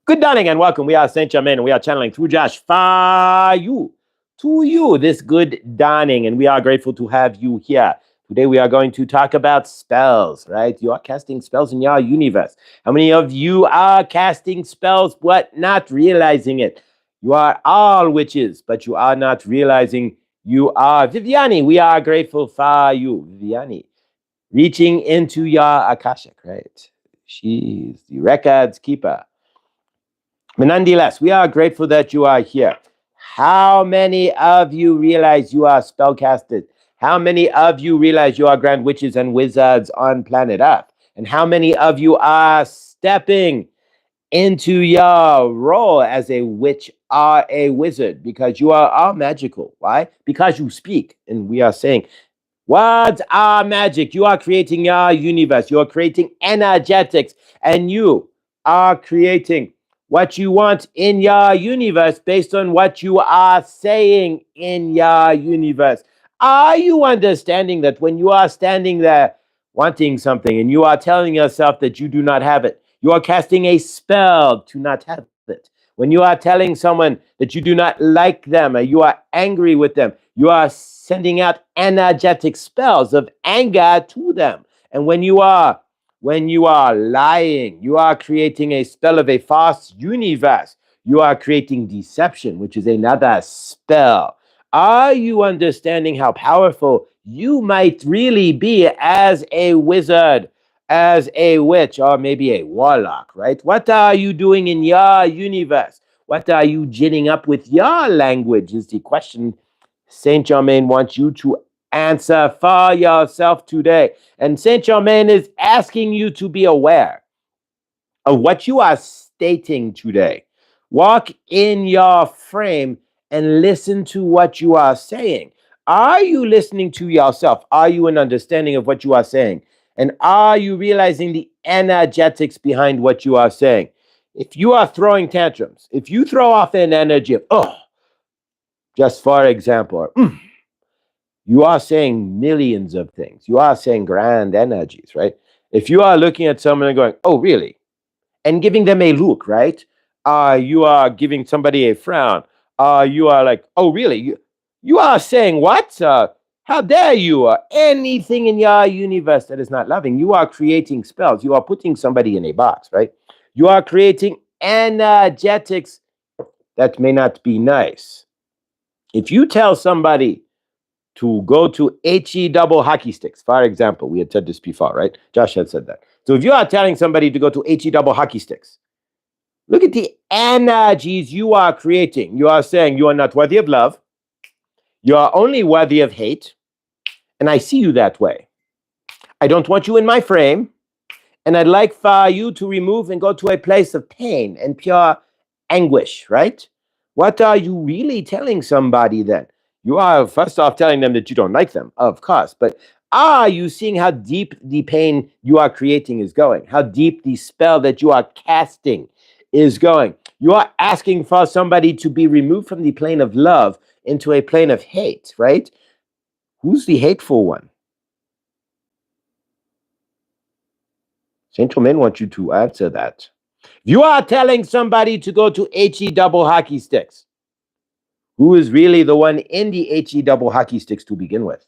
Speaker 1: Good dawning and welcome. We are Saint Germain, and we are channeling through Josh for you to you this good dawning, and we are grateful to have you here. Today we are going to talk about spells, right? You are casting spells in your universe. How many of you are casting spells but not realizing it? You are all witches, but you are not realizing you are. Viviani, we are grateful for you. Viviani, reaching into your Akashic, right? She's the records keeper. But nonetheless, we are grateful that you are here. How many of you realize you are spellcasted? How many of you realize you are grand witches and wizards on planet Earth? And how many of you are stepping into your role as a witch or a wizard? Because you are all magical. Why? Because you speak. And we are saying, Words are magic. You are creating your universe. You are creating energetics, and you are creating what you want in your universe based on what you are saying in your universe. Are you understanding that when you are standing there wanting something and you are telling yourself that you do not have it, you are casting a spell to not have it? When you are telling someone that you do not like them or you are angry with them, you are sending out energetic spells of anger to them. And when you are lying, you are creating a spell of a false universe. You are creating deception, which is another spell. Are you understanding how powerful you might really be as a wizard, as a witch, or maybe a warlock, right? What are you doing in your universe? What are you ginning up with your language is the question Saint Germain wants you to answer for yourself today. And Saint Germain is asking you to be aware of what you are stating today. Walk in your frame and listen to what you are saying. Are you listening to yourself? Are you in understanding of what you are saying? And are you realizing the energetics behind what you are saying? If you are throwing tantrums, if you throw off an energy of, oh, just for example, you are saying millions of things. You are saying grand energies, right? If you are looking at someone and going, oh, really? And giving them a look, right? You are giving somebody a frown. You are like, oh, really? You are saying what? How dare you? Anything in your universe that is not loving, you are creating spells. You are putting somebody in a box, right? You are creating energetics that may not be nice. If you tell somebody to go to HE double hockey sticks, for example, we had said this before, right? Josh had said that. So if you are telling somebody to go to HE double hockey sticks, look at the energies you are creating. You are saying you are not worthy of love. You are only worthy of hate. And I see you that way. I don't want you in my frame. And I'd like for you to remove and go to a place of pain and pure anguish, right? What are you really telling somebody then? You are first off telling them that you don't like them, of course, but are you seeing how deep the pain you are creating is going? How deep the spell that you are casting is going? You are asking for somebody to be removed from the plane of love into a plane of hate, right? Who's the hateful one? Saint Germain wants you to answer that. You are telling somebody to go to HE double hockey sticks. Who is really the one in the HE double hockey sticks to begin with?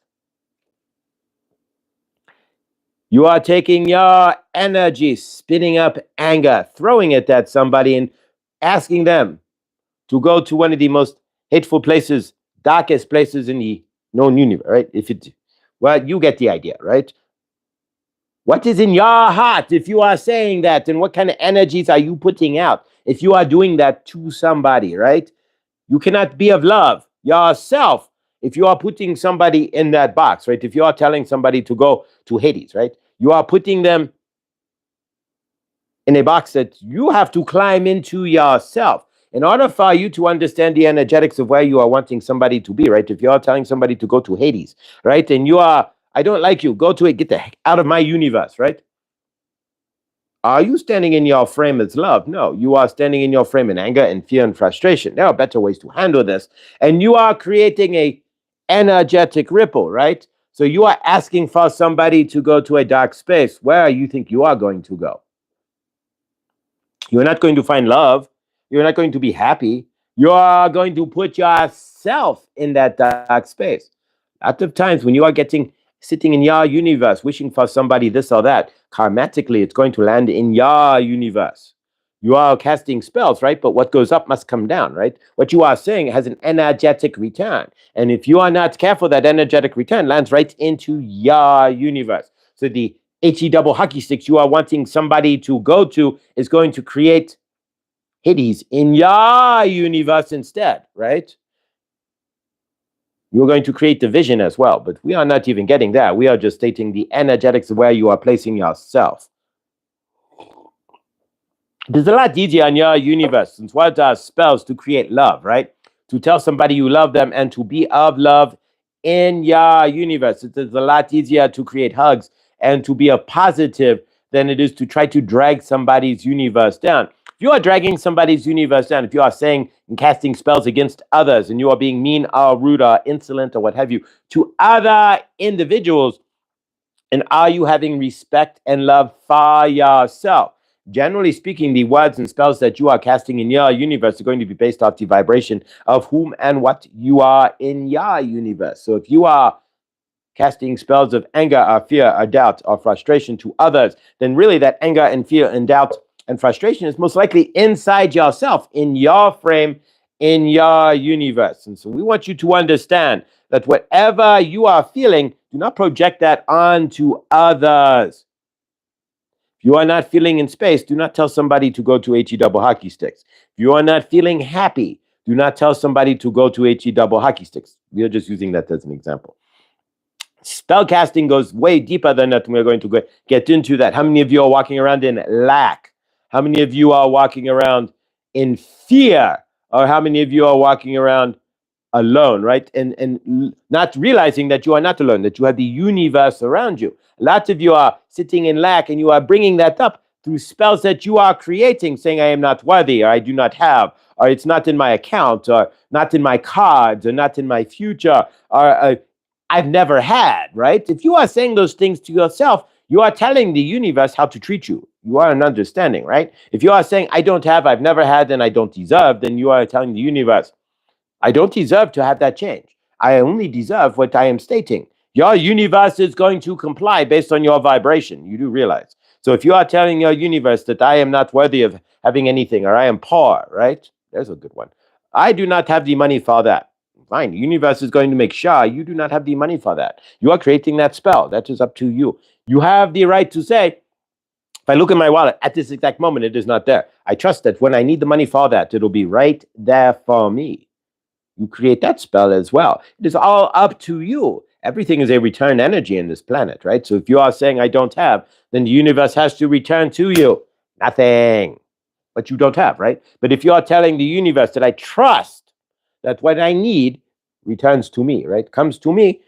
Speaker 1: You are taking your energy, spinning up anger, throwing it at somebody and asking them to go to one of the most hateful places, darkest places in the known universe, right? Well, you get the idea, right? What is in your heart if you are saying that? And what kind of energies are you putting out if you are doing that to somebody, right? You cannot be of love yourself if you are putting somebody in that box, right? If you are telling somebody to go to Hades, right? You are putting them in a box that you have to climb into yourself. In order for you to understand the energetics of where you are wanting somebody to be, right? If you are telling somebody to go to Hades, right? And you are, I don't like you, go to it, get the heck out of my universe, right? Are you standing in your frame as love? No, you are standing in your frame in anger and fear and frustration. There are better ways to handle this. And you are creating a energetic ripple, right? So you are asking for somebody to go to a dark space. Where you think you are going to go? You're not going to find love. You're not going to be happy. You are going to put yourself in that dark space. Lots of times when you are sitting in your universe, wishing for somebody this or that, karmatically, it's going to land in your universe. You are casting spells, right? But what goes up must come down, right? What you are saying has an energetic return. And if you are not careful, that energetic return lands right into your universe. So the HE double hockey sticks you are wanting somebody to go to is going to create Hades in your universe instead, right? You're going to create division as well, but we are not even getting there. We are just stating the energetics of where you are placing yourself. It is a lot easier in your universe, since what are spells to create love, right? To tell somebody you love them and to be of love in your universe. It is a lot easier to create hugs and to be a positive than it is to try to drag somebody's universe down. If you are dragging somebody's universe down, if you are saying and casting spells against others, and you are being mean or rude or insolent or what have you to other individuals, and are you having respect and love for yourself? Generally speaking, the words and spells that you are casting in your universe are going to be based off the vibration of whom and what you are in your universe. So if you are casting spells of anger or fear or doubt or frustration to others, then really that anger and fear and doubt and frustration is most likely inside yourself, in your frame, in your universe. And so we want you to understand that whatever you are feeling, do not project that onto others. If you are not feeling in space, do not tell somebody to go to HE double hockey sticks. If you are not feeling happy, do not tell somebody to go to HE double hockey sticks. We are just using that as an example. Spell casting goes way deeper than that. We're going to get into that. How many of you are walking around in lack? How many of you are walking around in fear? Or how many of you are walking around alone, right? And not realizing that you are not alone, that you have the universe around you. Lots of you are sitting in lack, and you are bringing that up through spells that you are creating, saying, I am not worthy, or I do not have, or it's not in my account, or not in my cards, or not in my future, or I've never had, right? If you are saying those things to yourself, you are telling the universe how to treat you. You are an understanding, right? If you are saying, I don't have, I've never had, and I don't deserve, then you are telling the universe, I don't deserve to have that change. I only deserve what I am stating. Your universe is going to comply based on your vibration. You do realize. So if you are telling your universe that I am not worthy of having anything, or I am poor, right? There's a good one. I do not have the money for that. Fine. The universe is going to make sure you do not have the money for that. You are creating that spell. That is up to you. You have the right to say, if I look in my wallet at this exact moment, it is not there. I trust that when I need the money for that, it'll be right there for me. You create that spell as well. It is all up to you. Everything is a return energy in this planet, right? So if you are saying I don't have, then the universe has to return to you nothing, but you don't have, right? But if you are telling the universe that I trust that what I need returns to me, right? Comes to me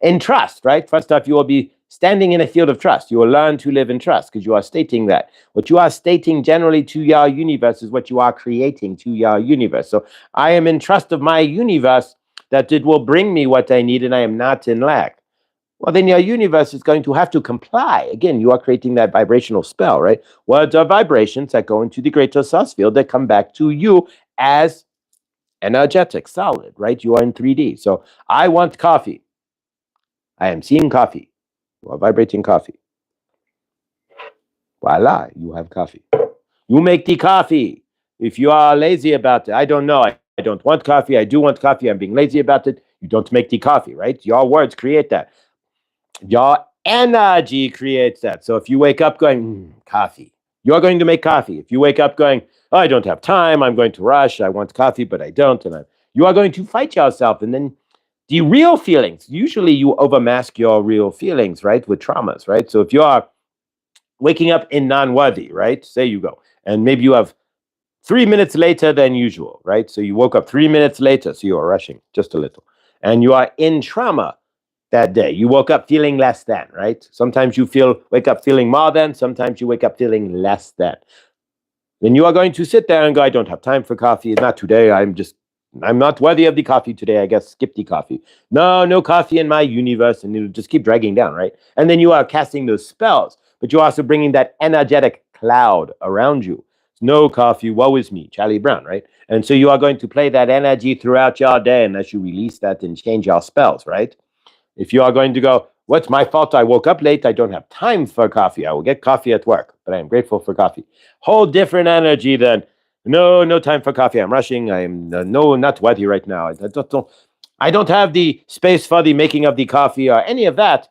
Speaker 1: in trust, right? First off, you will be standing in a field of trust. You will learn to live in trust because you are stating that. What you are stating generally to your universe is what you are creating to your universe. So I am in trust of my universe that it will bring me what I need, and I am not in lack. Well, then your universe is going to have to comply. Again, you are creating that vibrational spell, right? Words are vibrations that go into the greater source field that come back to you as energetic, solid, right? You are in 3D. So I want coffee. I am seeing coffee. You are vibrating coffee. Voila, you have coffee. You make the coffee. If you are lazy about it, I don't know. I don't want coffee. I do want coffee. I'm being lazy about it. You don't make the coffee, right? Your words create that. Your energy creates that. So if you wake up going, coffee, you're going to make coffee. If you wake up going, oh, I don't have time, I'm going to rush, I want coffee, but I don't, you are going to fight yourself. And then the real feelings, usually you overmask your real feelings, right, with traumas, right? So if you are waking up in non-worthy, right, say you go, and maybe you have 3 minutes later than usual, right? So you woke up 3 minutes later, so you are rushing just a little, and you are in trauma that day. You woke up feeling less than, right? Sometimes you wake up feeling more than, sometimes you wake up feeling less than. Then you are going to sit there and go, I don't have time for coffee. Not today. I'm not worthy of the coffee today. I guess skip the coffee. No coffee in my universe. And it'll just keep dragging down, right? And then you are casting those spells, but you're also bringing that energetic cloud around you. No coffee, woe is me, Charlie Brown, right? And so you are going to play that energy throughout your day unless you release that and change your spells, right? If you are going to go, what's my fault? I woke up late. I don't have time for coffee. I will get coffee at work, but I am grateful for coffee. Whole different energy than, no time for coffee. I'm rushing. I'm not worthy right now. I don't have the space for the making of the coffee or any of that.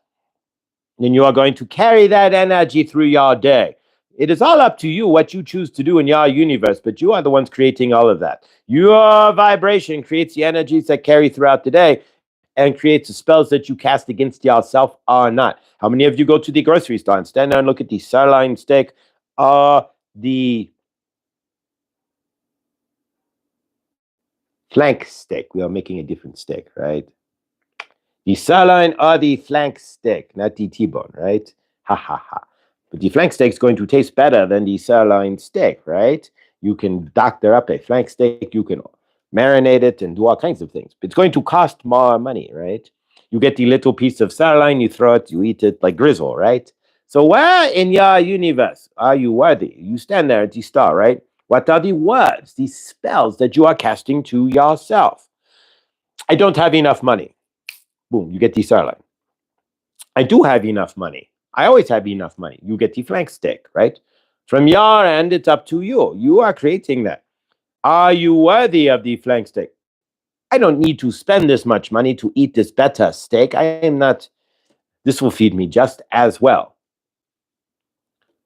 Speaker 1: Then you are going to carry that energy through your day. It is all up to you what you choose to do in your universe, but you are the ones creating all of that. Your vibration creates the energies that carry throughout the day and creates the spells that you cast against yourself or not. How many of you go to the grocery store and stand there and look at the sirloin steak or the flank steak? We are making a different steak, right? The sirloin or the flank steak, not the T-bone, right? Ha ha ha. But the flank steak is going to taste better than the sirloin steak, right? You can doctor up a flank steak, you can marinate it and do all kinds of things. It's going to cost more money, right? You get the little piece of sirloin, you throw it, you eat it like grizzle, right? So where in your universe are you worthy? You stand there at the star, right? What are the words, these spells that you are casting to yourself? I don't have enough money. Boom, you get the sirloin. I do have enough money. I always have enough money. You get the flank steak, right? From your end, it's up to you. You are creating that. Are you worthy of the flank steak? I don't need to spend this much money to eat this better steak. I am not, this will feed me just as well.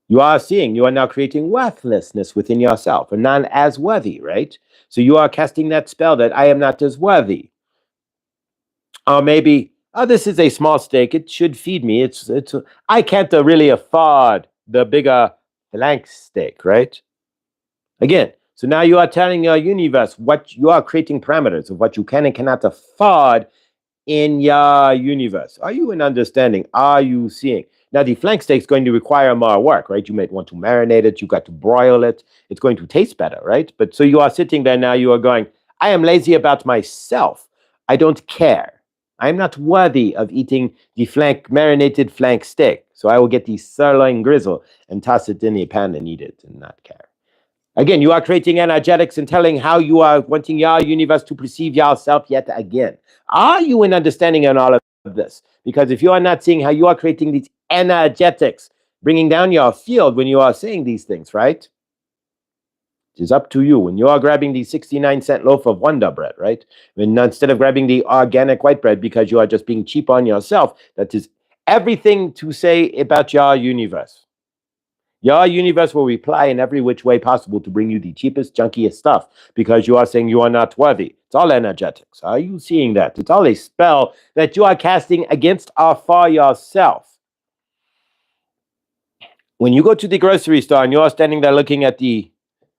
Speaker 1: You are seeing, you are now creating worthlessness within yourself and not as worthy, right? So you are casting that spell that I am not as worthy. Or maybe, oh, this is a small steak. It should feed me. I can't really afford the bigger flank steak, right? Again, so now you are telling your universe what you are creating parameters of what you can and cannot afford in your universe. Are you in understanding? Are you seeing? Now, the flank steak is going to require more work, right? You might want to marinate it. You got to broil it. It's going to taste better, right? But so you are sitting there now, you are going, I am lazy about myself. I don't care. I'm not worthy of eating the marinated flank steak. So I will get the sirloin grizzle and toss it in the pan and eat it and not care. Again, you are creating energetics and telling how you are wanting your universe to perceive yourself yet again. Are you in understanding in all of this? Because if you are not seeing how you are creating these energetics, bringing down your field when you are saying these things, right? It is up to you. When you are grabbing the 69-cent loaf of Wonder Bread, right? When instead of grabbing the organic white bread because you are just being cheap on yourself, that is everything to say about your universe. Your universe will reply in every which way possible to bring you the cheapest, junkiest stuff because you are saying you are not worthy. It's all energetics. Are you seeing that? It's all a spell that you are casting against or for yourself. When you go to the grocery store and you're standing there looking at the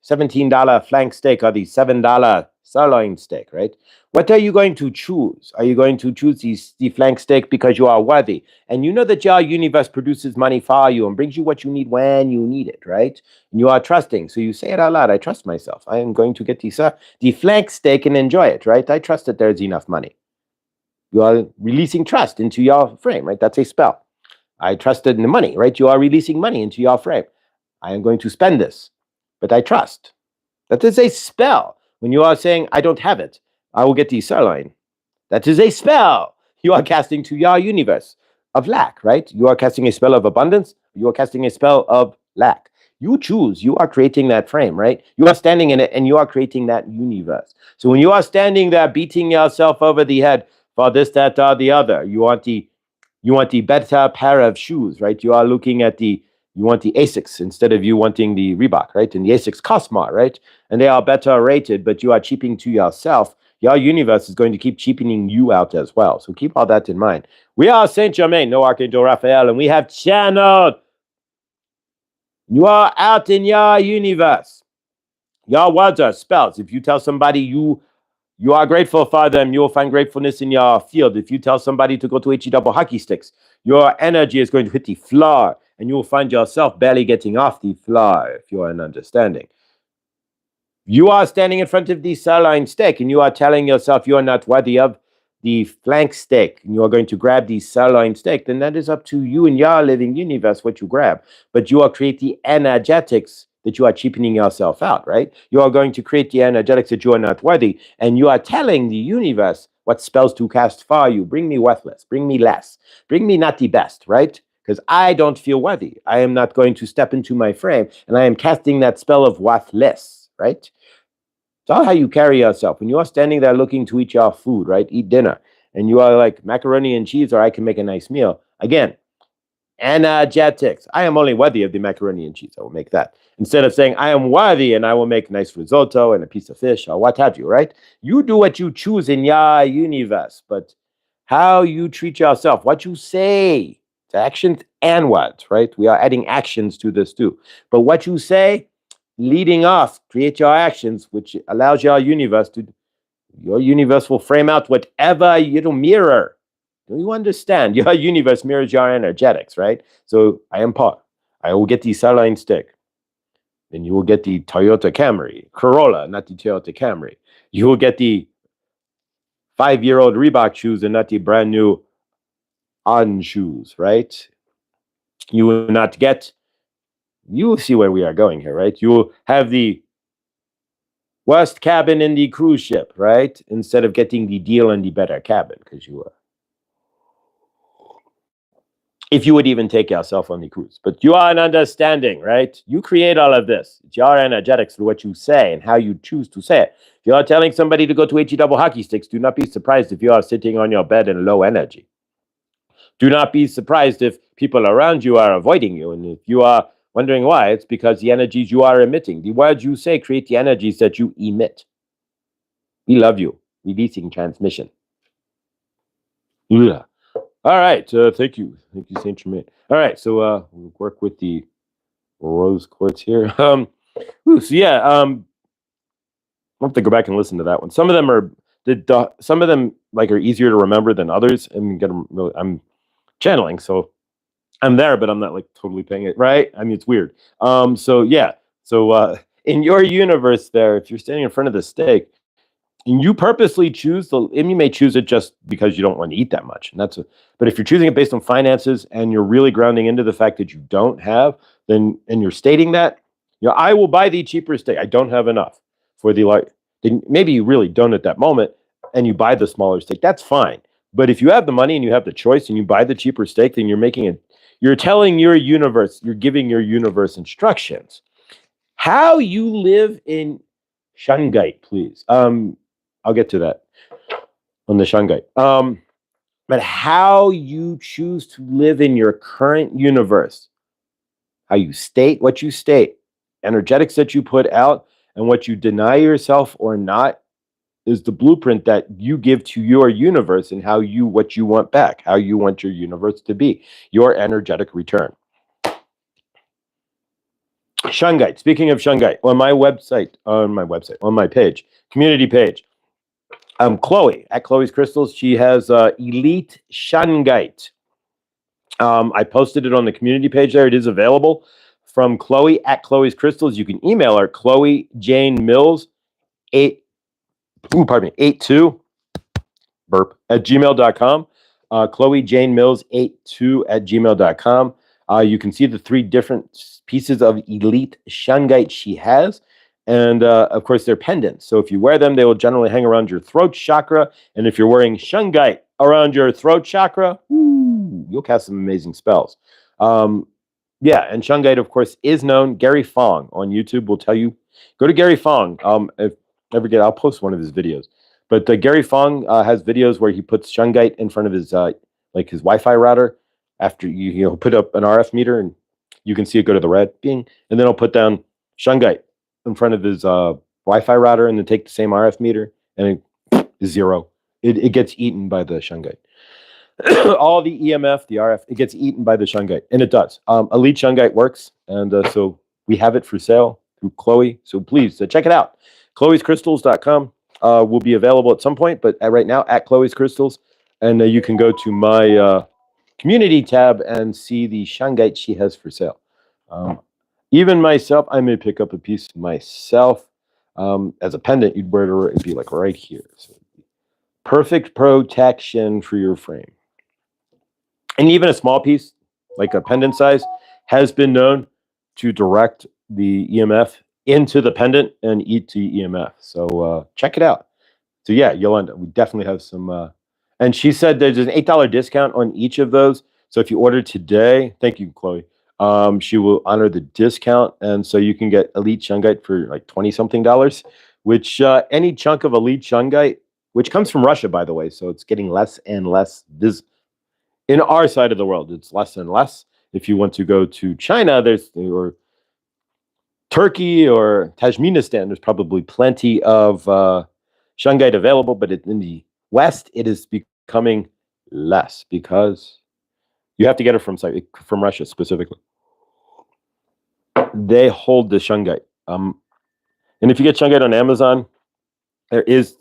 Speaker 1: $17 flank steak or the $7 sirloin steak, right? What are you going to choose? Are you going to choose the flank steak because you are worthy? And you know that your universe produces money for you and brings you what you need when you need it, right? And you are trusting. So you say it out loud. I trust myself. I am going to get the flank steak and enjoy it, right? I trust that there's enough money. You are releasing trust into your frame, right? That's a spell. I trusted in the money, right? You are releasing money into your frame. I am going to spend this, but I trust. That is a spell. When you are saying, I don't have it, I will get the sirloin. That is a spell you are casting to your universe of lack, right? You are casting a spell of abundance. You are casting a spell of lack. You choose. You are creating that frame, right? You are standing in it and you are creating that universe. So when you are standing there beating yourself over the head for this, that, or the other, you want the better pair of shoes, right? You are looking at you want the Asics instead of you wanting the Reebok, right? And the Asics cost more, right? And they are better rated, but you are cheaping to yourself. Your universe is going to keep cheapening you out as well. So keep all that in mind. We are Saint Germain, no Archangel Raphael, and we have channeled. You are out in your universe. Your words are spells. If you tell somebody you are grateful for them, you will find gratefulness in your field. If you tell somebody to go to HE double hockey sticks, your energy is going to hit the floor, and you will find yourself barely getting off the floor if you are in understanding. You are standing in front of the sirloin steak, and you are telling yourself you are not worthy of the flank steak, and you are going to grab the sirloin steak, then that is up to you in your living universe what you grab. But you are create the energetics that you are cheapening yourself out, right? You are going to create the energetics that you are not worthy, and you are telling the universe what spells to cast for you. Bring me worthless, bring me less, bring me not the best, right? Because I don't feel worthy. I am not going to step into my frame, and I am casting that spell of worthless, right? It's all how you carry yourself. When you are standing there looking to eat your food, right? Eat dinner, and you are like macaroni and cheese, or I can make a nice meal. Again, energetics. I am only worthy of the macaroni and cheese. I will make that. Instead of saying, I am worthy and I will make nice risotto and a piece of fish or what have you, right? You do what you choose in your universe, but how you treat yourself, what you say, it's actions and words, right? We are adding actions to this too. But what you say, leading off, create your actions, which allows your universe will frame out whatever it'll mirror. Do you understand? Your universe mirrors your energetics, right? So I am part. I will get the saline stick. Then you will get the Toyota Camry, Corolla, not the Toyota Camry. You will get the 5-year-old Reebok shoes and not the brand new On shoes, right? You will not get, you will see where we are going here, right? You will have the worst cabin in the cruise ship, right? Instead of getting the deal in the better cabin, because you are. If you would even take yourself on the cruise. But you are an understanding, right? You create all of this. It's your energetics through what you say and how you choose to say it. If you are telling somebody to go to HE double hockey sticks, do not be surprised if you are sitting on your bed in low energy. Do not be surprised if people around you are avoiding you. And if you are wondering why, it's because the energies you are emitting, the words you say create the energies that you emit. We love you. Releasing transmission. Yeah. All right. Thank you. Thank you, Saint Germain. All right. So we'll work with the rose quartz here. So yeah, I'll have to go back and listen to that one. Some of them are some of them like are easier to remember than others. I'm channeling, so I'm there, but I'm not like totally paying it right. I mean, it's weird. So yeah. So in your universe, there, if you're standing in front of the steak, and you purposely choose and you may choose it just because you don't want to eat that much, and but if you're choosing it based on finances and you're really grounding into the fact that you don't have, then and you're stating that, I will buy the cheaper steak. I don't have enough for the then maybe you really don't at that moment, and you buy the smaller steak. That's fine. But if you have the money and you have the choice and you buy the cheaper steak, then you're telling your universe, you're giving your universe instructions. How you live in Shungite, please. I'll get to that on the Shungite. But how you choose to live in your current universe, how you state what you state, energetics that you put out, and what you deny yourself or not is the blueprint that you give to your universe and what you want back, how you want your universe to be, your energetic return. Shungite. Speaking of Shungite, on my page, community page, Chloe at Chloe's Crystals, she has Elite Shungite. I posted it on the community page there. It is available from Chloe at Chloe's Crystals. You can email her, Chloe Jane Mills 82 at gmail.com. Chloe Jane Mills 82 at gmail.com. You can see the 3 different pieces of Elite Shungite she has. And of course, they're pendants. So if you wear them, they will generally hang around your throat chakra. And if you're wearing Shungite around your throat chakra, you'll cast some amazing spells. Yeah, and Shungite, of course, is known. Gary Fong on YouTube will tell you. Go to Gary Fong. If ever I'll post one of his videos. But Gary Fong has videos where he puts Shungite in front of his his Wi-Fi router. After you put up an RF meter, and you can see it go to the red, bing, and then he'll put down Shungite in front of his Wi-Fi router, and then take the same RF meter, and it is 0. It gets eaten by the Shungite. All the EMF, the RF, it gets eaten by the Shungite, and it does. Elite Shungite works, and so we have it for sale through Chloe. So please check it out. Chloe'sCrystals.com will be available at some point, but right now at Chloe's Crystals, and you can go to my community tab and see the Shungite she has for sale. Even myself, I may pick up a piece myself as a pendant. You'd wear it, it'd be like right here. So perfect protection for your frame. And even a small piece, like a pendant size, has been known to direct the EMF into the pendant and eat the EMF. So check it out. So yeah, Yolanda, we definitely have some. And she said there's an $8 discount on each of those. So if you order today, thank you, Chloe. She will honor the discount, and so you can get Elite Shungite for like $20-something, which any chunk of Elite Shungite, which comes from Russia, by the way, so it's getting less and less in our side of the world. It's less and less. If you want to go to China, or Turkey or Tajikistan, there's probably plenty of Shungite available, but in the West, it is becoming less because you have to get it from Russia specifically. They hold the Shungite. And if you get Shungite on Amazon, there is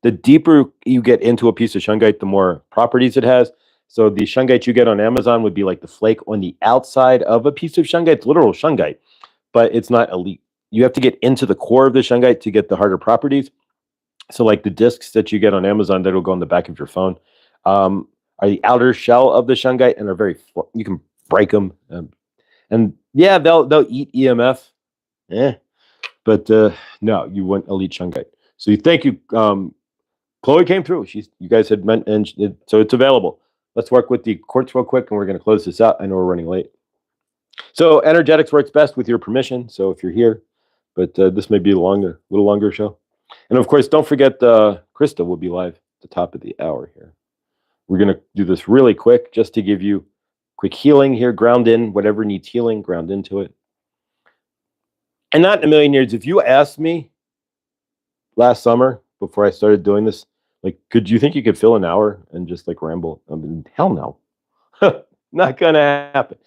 Speaker 1: the deeper you get into a piece of shungite, the more properties it has. So the shungite you get on Amazon would be like the flake on the outside of a piece of shungite. It's literal shungite, but it's not elite. You have to get into the core of the shungite to get the harder properties. So like the discs that you get on Amazon that will go on the back of your phone are the outer shell of the shungite and are very, you can break them. And yeah, they'll eat EMF. But no, you want elite shungite. So thank you. Chloe came through. You guys had meant, and so it's available. Let's work with the quartz real quick, and we're going to close this out. I know we're running late. So energetics works best with your permission. So if you're here, but this may be a little longer show. And of course, don't forget Krista will be live at the top of the hour here. We're going to do this really quick just to give you quick healing here. Ground in whatever needs healing, ground into it. And not in a million years, if you asked me last summer before I started doing this, like, could you think you could fill an hour and just like ramble? I mean, hell no. Not going to happen.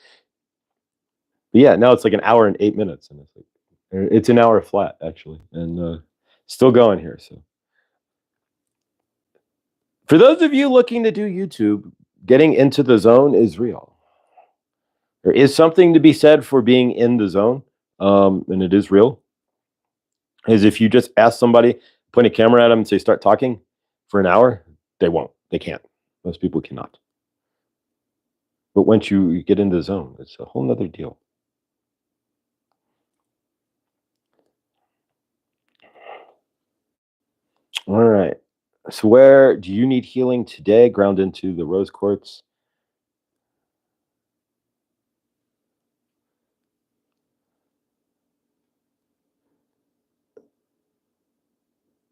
Speaker 1: But yeah, now it's like an hour and 8 minutes. And it's an hour flat, actually. And still going here. So for those of you looking to do YouTube, getting into the zone is real. There is something to be said for being in the zone, and it is real. Is if you just ask somebody, point a camera at them and say, start talking for an hour, they won't. They can't. Most people cannot. But once you get into the zone, it's a whole nother deal. All right. So where do you need healing today? Ground into the rose quartz.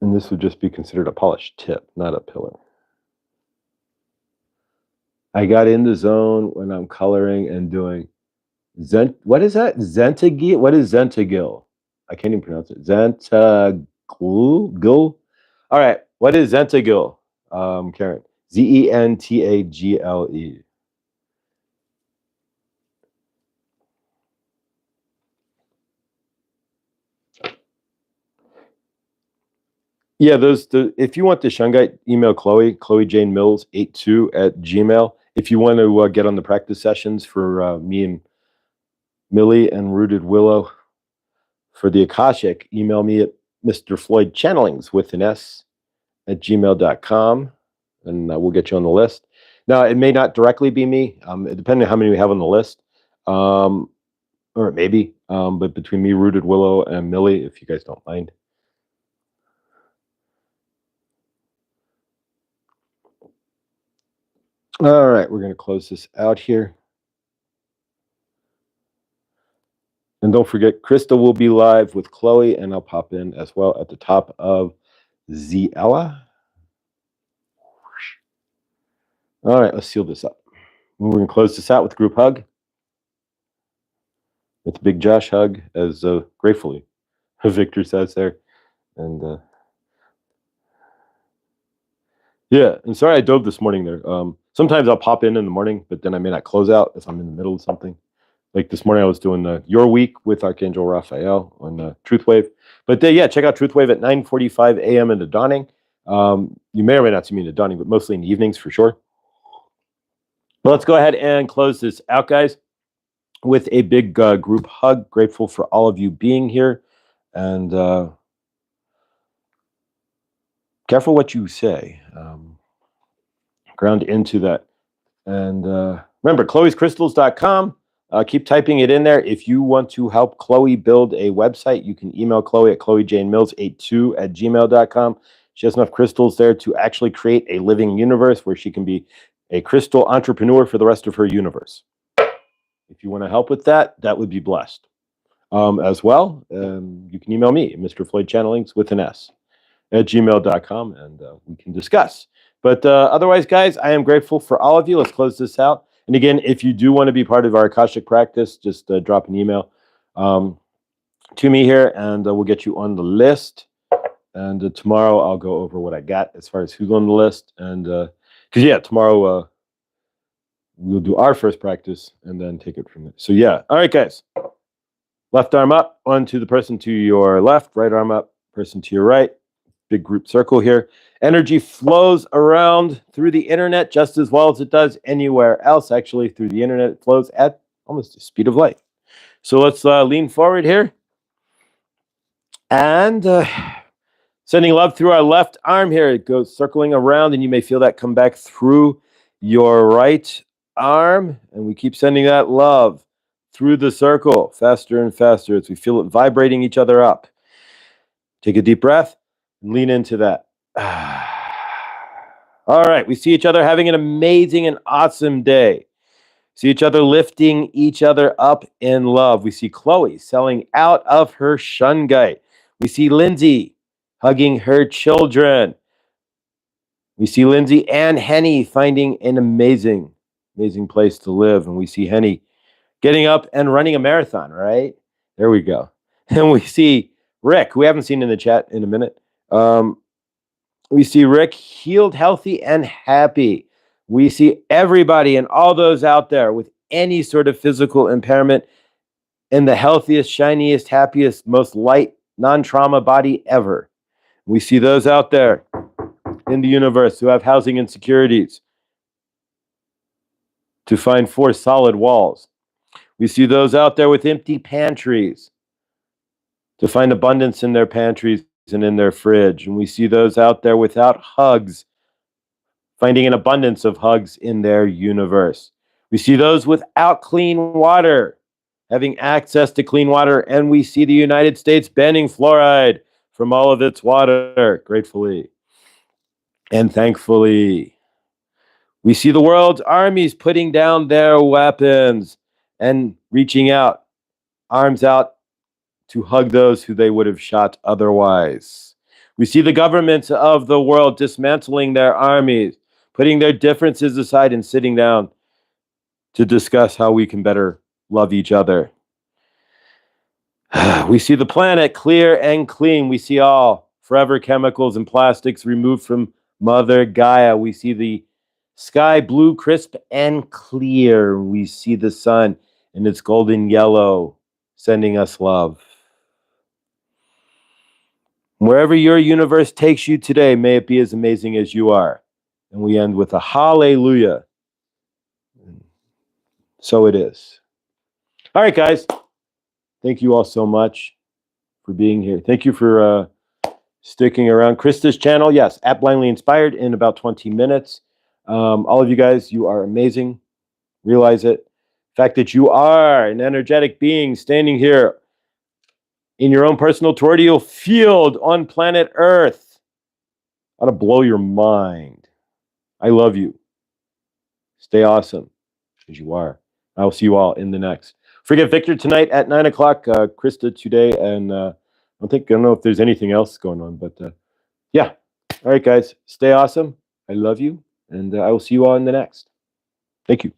Speaker 1: And this would just be considered a polished tip, not a pillar. I got in the zone when I'm coloring and doing what is that? Zentagil? What is Zentagil? I can't even pronounce it. Zentagil? All right. What is Zentagil, Karen? Zentagle. Yeah, if you want the shungite, email Chloe Jane Mills 82 at Gmail. If you want to get on the practice sessions for me and Millie and Rooted Willow for the Akashic, email me at Mr. Floyd Channelings with an S at gmail.com, and we'll get you on the list. Now, it may not directly be me, depending on how many we have on the list, or it may be, but between me, Rooted Willow, and Millie, if you guys don't mind. All right, we're going to close this out here. And don't forget, Krista will be live with Chloe, and I'll pop in as well at the top of Ziella. All right, let's seal this up. We're going to close this out with a group hug. It's a big Josh hug, as gratefully Victor says there. And yeah, and sorry I dove this morning there. Sometimes I'll pop in the morning, but then I may not close out if I'm in the middle of something. Like this morning, I was doing Your Week with Archangel Raphael on Truth Wave. But yeah, check out Truth Wave at 9:45 a.m. in the dawning. You may or may not see me in the dawning, but mostly in the evenings for sure. Well, let's go ahead and close this out, guys, with a big group hug. Grateful for all of you being here. And careful what you say. Ground into that. And remember, chloescrystals.com. Keep typing it in there. If you want to help Chloe build a website, you can email Chloe at chloejanemills82 at gmail.com. She has enough crystals there to actually create a living universe where she can be a crystal entrepreneur for the rest of her universe. If you want to help with that, that would be blessed. As well, you can email me, Mr. Floyd Channelings with an S at gmail.com, and we can discuss. But otherwise, guys, I am grateful for all of you. Let's close this out. And again, if you do want to be part of our Akashic practice, just drop an email to me here, and we'll get you on the list. And tomorrow I'll go over what I got as far as who's on the list. And because, yeah, tomorrow we'll do our first practice and then take it from there. So, yeah. All right, guys. Left arm up onto the person to your left, right arm up, person to your right. big group circle here. Energy flows around through the internet just as well as it does anywhere else. Actually, through the internet, it flows at almost the speed of light. So let's lean forward here. And sending love through our left arm here. It goes circling around, and you may feel that come back through your right arm. And we keep sending that love through the circle faster and faster as we feel it vibrating each other up. Take a deep breath and lean into that. All right, we see each other having an amazing and awesome day. See each other lifting each other up in love. We see Chloe selling out of her shungite. We see Lindsay hugging her children. We see Lindsay and Henny finding an amazing place to live. And we see Henny getting up and running a marathon, right? There we go. And we see Rick, who we haven't seen in the chat in a minute. We see Rick healed, healthy, and happy. We see everybody and all those out there with any sort of physical impairment in the healthiest, shiniest, happiest, most light, non-trauma body ever. We see those out there in the universe who have housing insecurities to find 4 solid walls. We see those out there with empty pantries to find abundance in their pantries and in their fridge. And we see those out there without hugs, finding an abundance of hugs in their universe. We see those without clean water, having access to clean water. And we see the United States banning fluoride from all of its water, gratefully and thankfully. We see the world's armies putting down their weapons and reaching out, arms out, to hug those who they would have shot otherwise. We see the governments of the world dismantling their armies, putting their differences aside and sitting down to discuss how we can better love each other. We see the planet clear and clean. We see all forever chemicals and plastics removed from Mother Gaia. We see the sky blue, crisp, and clear. We see the sun in its golden yellow, sending us love. Wherever your universe takes you today, may it be as amazing as you are. And we end with a hallelujah. So it is. All right, guys. Thank you all so much for being here. Thank you for sticking around. Krista's channel, yes, at Blindly Inspired in about 20 minutes. All of you guys, you are amazing. Realize it. The fact that you are an energetic being standing here in your own personal torridial field on planet Earth ought to blow your mind. I love you. Stay awesome as you are. I will see you all in the next. Forget Victor tonight at 9 o'clock. Krista today, and I don't know if there's anything else going on, but yeah. All right, guys. Stay awesome. I love you, and I will see you all in the next. Thank you.